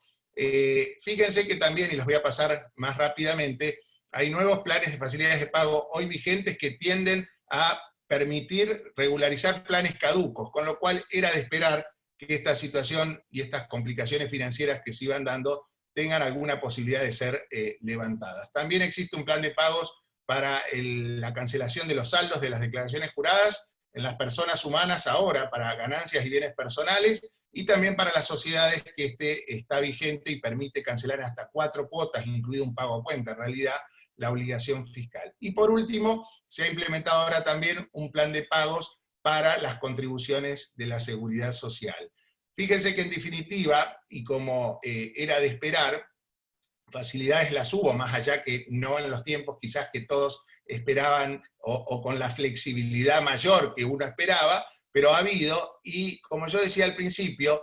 Fíjense que también, y los voy a pasar más rápidamente, hay nuevos planes de facilidades de pago hoy vigentes que tienden a permitir regularizar planes caducos, con lo cual era de esperar que esta situación y estas complicaciones financieras que se iban dando tengan alguna posibilidad de ser levantadas. También existe un plan de pagos para la cancelación de los saldos de las declaraciones juradas en las personas humanas ahora, para ganancias y bienes personales, y también para las sociedades, que está vigente y permite cancelar hasta 4 cuotas, incluido un pago a cuenta, en realidad, la obligación fiscal. Y por último, se ha implementado ahora también un plan de pagos para las contribuciones de la seguridad social. Fíjense que en definitiva, y como era de esperar, facilidades las hubo, más allá que no en los tiempos quizás que todos esperaban, o con la flexibilidad mayor que uno esperaba, pero ha habido, y como yo decía al principio,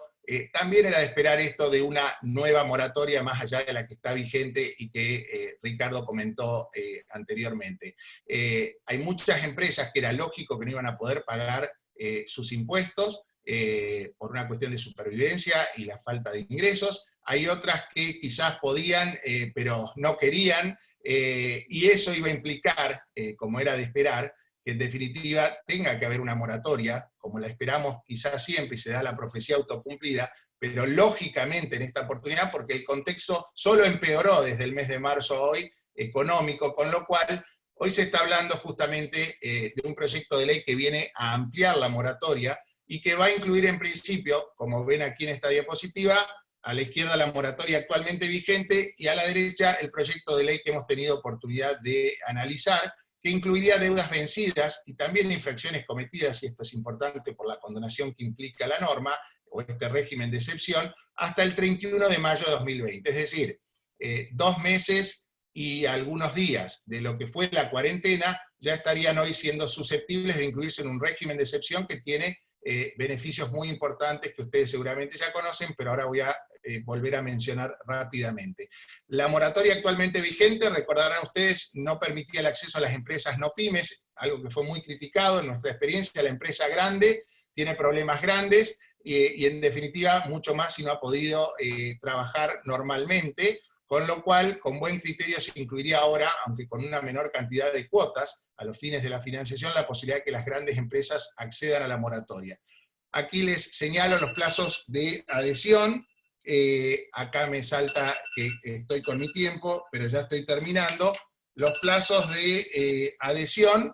también era de esperar esto de una nueva moratoria más allá de la que está vigente y que Ricardo comentó anteriormente. Hay muchas empresas que era lógico que no iban a poder pagar sus impuestos por una cuestión de supervivencia y la falta de ingresos. Hay otras que quizás podían, pero no querían, y eso iba a implicar, como era de esperar, que en definitiva tenga que haber una moratoria, como la esperamos quizás siempre, y se da la profecía autocumplida, pero lógicamente en esta oportunidad, porque el contexto solo empeoró desde el mes de marzo a hoy, económico, con lo cual hoy se está hablando justamente de un proyecto de ley que viene a ampliar la moratoria, y que va a incluir en principio, como ven aquí en esta diapositiva, a la izquierda la moratoria actualmente vigente, y a la derecha el proyecto de ley que hemos tenido oportunidad de analizar, que incluiría deudas vencidas y también infracciones cometidas, y esto es importante por la condonación que implica la norma, o este régimen de excepción, hasta el 31 de mayo de 2020. Es decir, 2 meses y algunos días de lo que fue la cuarentena, ya estarían hoy siendo susceptibles de incluirse en un régimen de excepción que tiene beneficios muy importantes que ustedes seguramente ya conocen, pero ahora voy a volver a mencionar rápidamente. La moratoria actualmente vigente, recordarán ustedes, no permitía el acceso a las empresas no pymes, algo que fue muy criticado en nuestra experiencia. La empresa grande tiene problemas grandes y en definitiva mucho más si no ha podido trabajar normalmente, con lo cual con buen criterio se incluiría ahora, aunque con una menor cantidad de cuotas, a los fines de la financiación, la posibilidad de que las grandes empresas accedan a la moratoria. Aquí les señalo los plazos de adhesión. Acá me salta que estoy con mi tiempo, pero ya estoy terminando. Los plazos de adhesión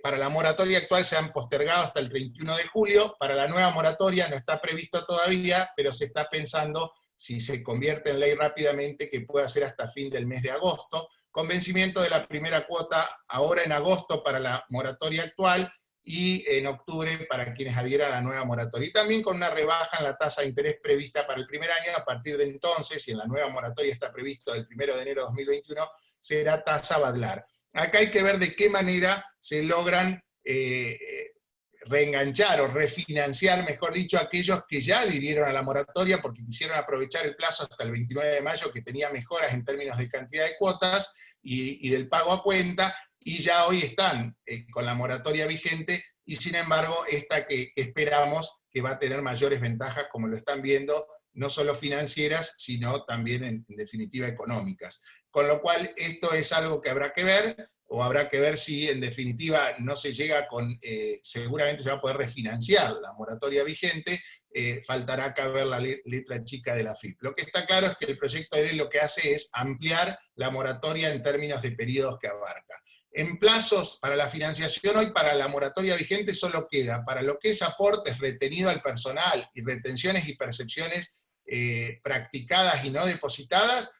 para la moratoria actual se han postergado hasta el 31 de julio. Para la nueva moratoria no está previsto todavía, pero se está pensando, si se convierte en ley rápidamente, que pueda ser hasta fin del mes de agosto, con vencimiento de la primera cuota ahora en agosto para la moratoria actual, y en octubre para quienes adhieran a la nueva moratoria. Y también con una rebaja en la tasa de interés prevista para el primer año. A partir de entonces, y en la nueva moratoria está previsto el 1 de enero de 2021, será tasa Badlar. Acá hay que ver de qué manera se logran reenganchar o refinanciar, mejor dicho, aquellos que ya adhirieron a la moratoria porque quisieron aprovechar el plazo hasta el 29 de mayo, que tenía mejoras en términos de cantidad de cuotas y del pago a cuenta, y ya hoy están con la moratoria vigente, y sin embargo esta que esperamos que va a tener mayores ventajas, como lo están viendo, no solo financieras, sino también en definitiva económicas. Con lo cual esto es algo que habrá que ver, o habrá que ver si en definitiva no se llega con, seguramente se va a poder refinanciar la moratoria vigente, faltará acá ver la letra chica de la FIP. Lo que está claro es que el proyecto de ley lo que hace es ampliar la moratoria en términos de periodos que abarca. En plazos para la financiación, hoy para la moratoria vigente solo queda para lo que es aportes retenido al personal y retenciones y percepciones practicadas y no depositadas,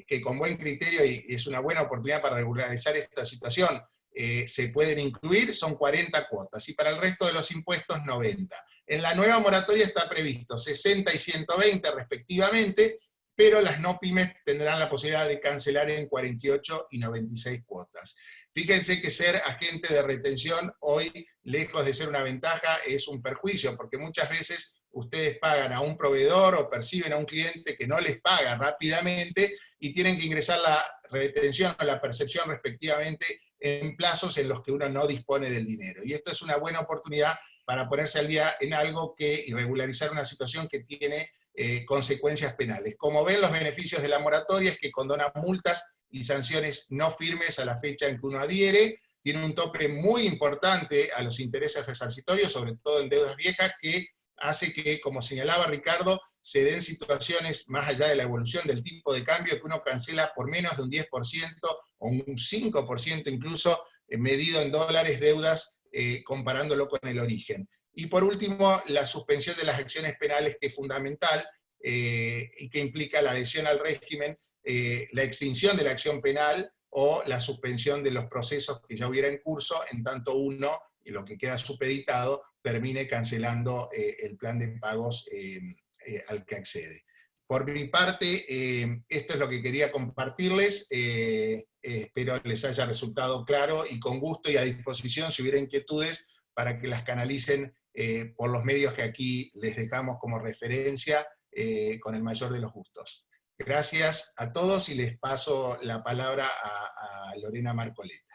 que con buen criterio, y es una buena oportunidad para regularizar esta situación, se pueden incluir, son 40 cuotas, y para el resto de los impuestos 90. En la nueva moratoria está previsto 60 y 120 respectivamente, pero las no pymes tendrán la posibilidad de cancelar en 48 y 96 cuotas. Fíjense que ser agente de retención hoy, lejos de ser una ventaja, es un perjuicio, porque muchas veces ustedes pagan a un proveedor o perciben a un cliente que no les paga rápidamente y tienen que ingresar la retención o la percepción respectivamente en plazos en los que uno no dispone del dinero. Y esto es una buena oportunidad para ponerse al día en algo y regularizar una situación que tiene consecuencias penales. Como ven, los beneficios de la moratoria es que condona multas y sanciones no firmes a la fecha en que uno adhiere, tiene un tope muy importante a los intereses resarcitorios, sobre todo en deudas viejas, que hace que, como señalaba Ricardo, se den situaciones más allá de la evolución del tipo de cambio, que uno cancela por menos de un 10% o un 5% incluso, medido en dólares, deudas, comparándolo con el origen. Y por último, la suspensión de las acciones penales, que es fundamental, y que implica la adhesión al régimen, la extinción de la acción penal o la suspensión de los procesos que ya hubiera en curso, en tanto uno, y lo que queda supeditado, termine cancelando el plan de pagos al que accede. Por mi parte, esto es lo que quería compartirles, espero les haya resultado claro, y con gusto y a disposición si hubiera inquietudes para que las canalicen por los medios que aquí les dejamos como referencia, con el mayor de los gustos. Gracias a todos y les paso la palabra a Lorena Marcoleta.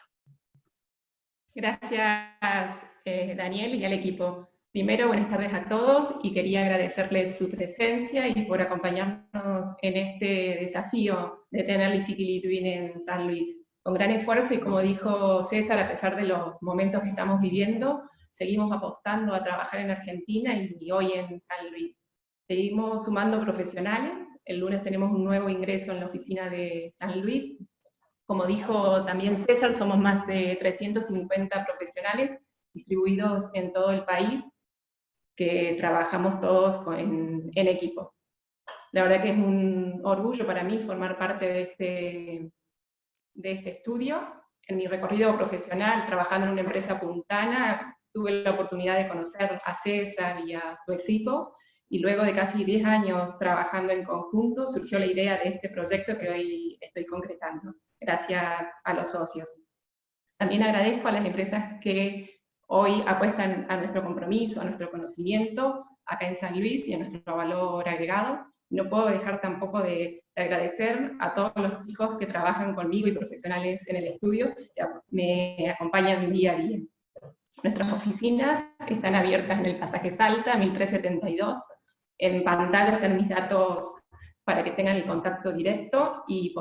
Gracias, Daniel, y al equipo. Primero, buenas tardes a todos, y quería agradecerles su presencia y por acompañarnos en este desafío de tener Licity Litwin en San Luis. Con gran esfuerzo, y como dijo César, a pesar de los momentos que estamos viviendo, seguimos apostando a trabajar en Argentina y hoy en San Luis. Seguimos sumando profesionales. El lunes tenemos un nuevo ingreso en la oficina de San Luis. Como dijo también César, somos más de 350 profesionales distribuidos en todo el país, que trabajamos todos en equipo. La verdad que es un orgullo para mí formar parte de este estudio. En mi recorrido profesional, trabajando en una empresa puntana, tuve la oportunidad de conocer a César y a su equipo, y luego de casi 10 años trabajando en conjunto, surgió la idea de este proyecto que hoy estoy concretando, gracias a los socios. También agradezco a las empresas que hoy apuestan a nuestro compromiso, a nuestro conocimiento, acá en San Luis, y a nuestro valor agregado. No puedo dejar tampoco de agradecer a todos los chicos que trabajan conmigo y profesionales en el estudio, que me acompañan día a día. Nuestras oficinas están abiertas en el pasaje Salta, 1372. En pantalla están mis datos para que tengan el contacto directo, y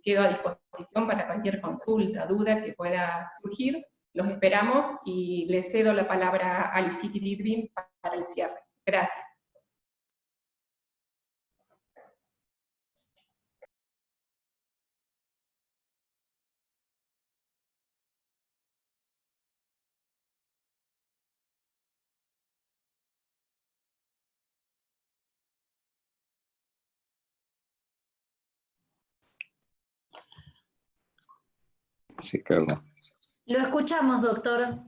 quedo a disposición para cualquier consulta, duda que pueda surgir. Los esperamos, y les cedo la palabra a Licity Litwin para el cierre. Gracias. Sí, Carla. Lo escuchamos, doctor.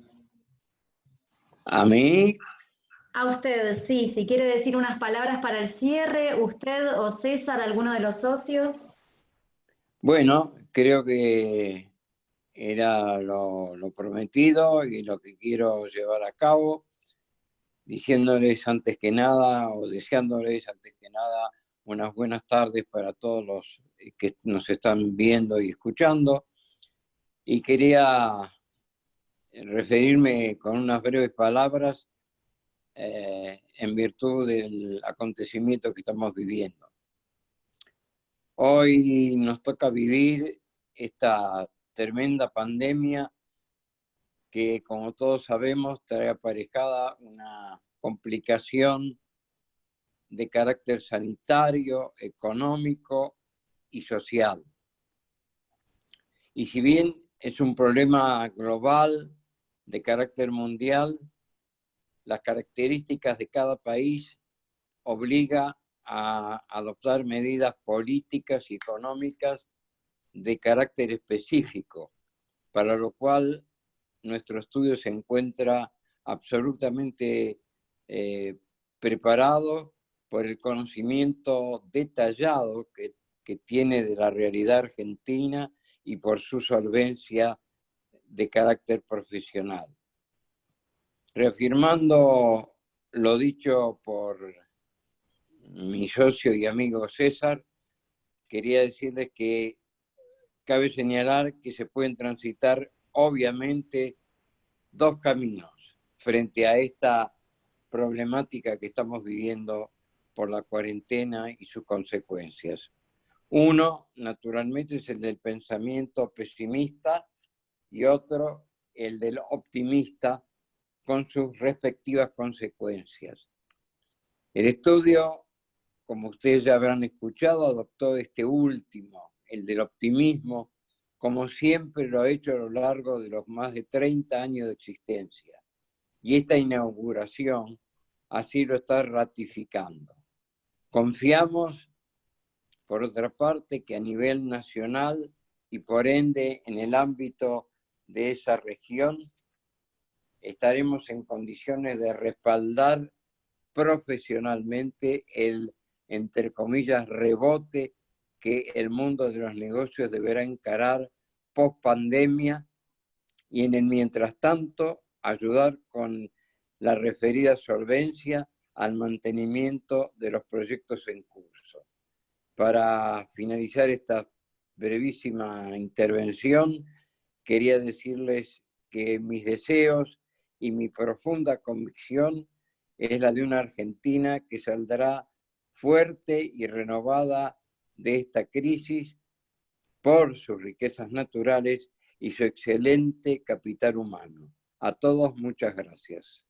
¿A mí? A usted, sí. Si quiere decir unas palabras para el cierre, usted o César, alguno de los socios. Bueno, creo que era lo prometido y lo que quiero llevar a cabo, diciéndoles antes que nada, o deseándoles antes que nada, unas buenas tardes para todos los que nos están viendo y escuchando. Y quería referirme con unas breves palabras en virtud del acontecimiento que estamos viviendo. Hoy nos toca vivir esta tremenda pandemia que, como todos sabemos, trae aparejada una complicación de carácter sanitario, económico y social. Y si bien es un problema global de carácter mundial, las características de cada país obligan a adoptar medidas políticas y económicas de carácter específico, para lo cual nuestro estudio se encuentra absolutamente preparado por el conocimiento detallado que tiene de la realidad argentina y por su solvencia de carácter profesional. Reafirmando lo dicho por mi socio y amigo César, quería decirles que cabe señalar que se pueden transitar obviamente dos caminos frente a esta problemática que estamos viviendo por la cuarentena y sus consecuencias. Uno, naturalmente, es el del pensamiento pesimista y otro, el del optimista, con sus respectivas consecuencias. El estudio, como ustedes ya habrán escuchado, adoptó este último, el del optimismo, como siempre lo ha hecho a lo largo de los más de 30 años de existencia. Y esta inauguración así lo está ratificando. Confiamos, por otra parte, que a nivel nacional y por ende en el ámbito de esa región, estaremos en condiciones de respaldar profesionalmente el, entre comillas, rebote que el mundo de los negocios deberá encarar post pandemia y en el mientras tanto ayudar con la referida solvencia al mantenimiento de los proyectos en curso. Para finalizar esta brevísima intervención, quería decirles que mis deseos y mi profunda convicción es la de una Argentina que saldrá fuerte y renovada de esta crisis por sus riquezas naturales y su excelente capital humano. A todos, muchas gracias.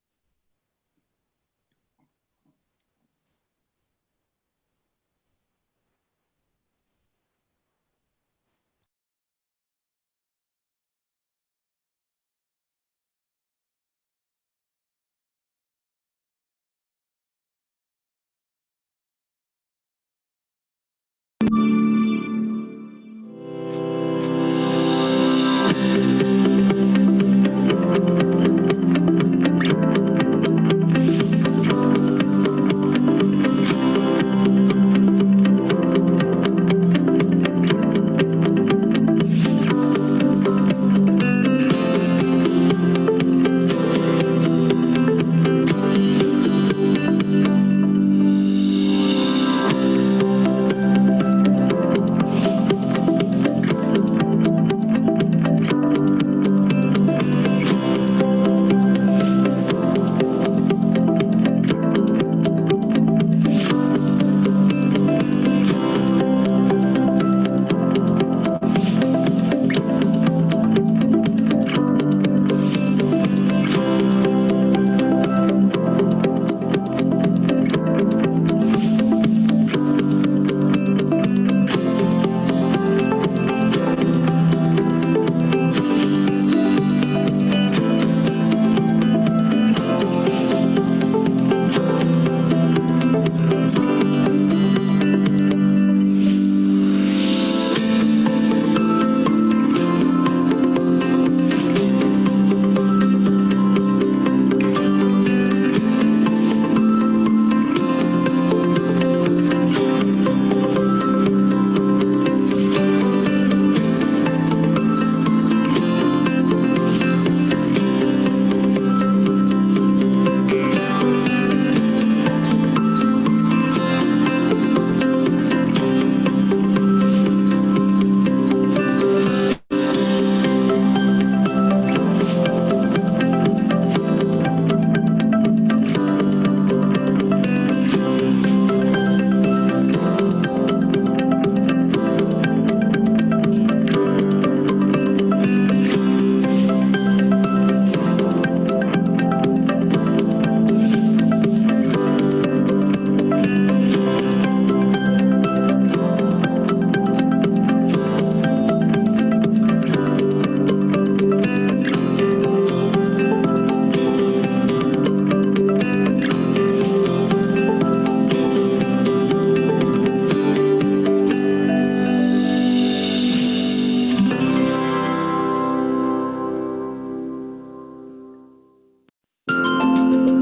Chao.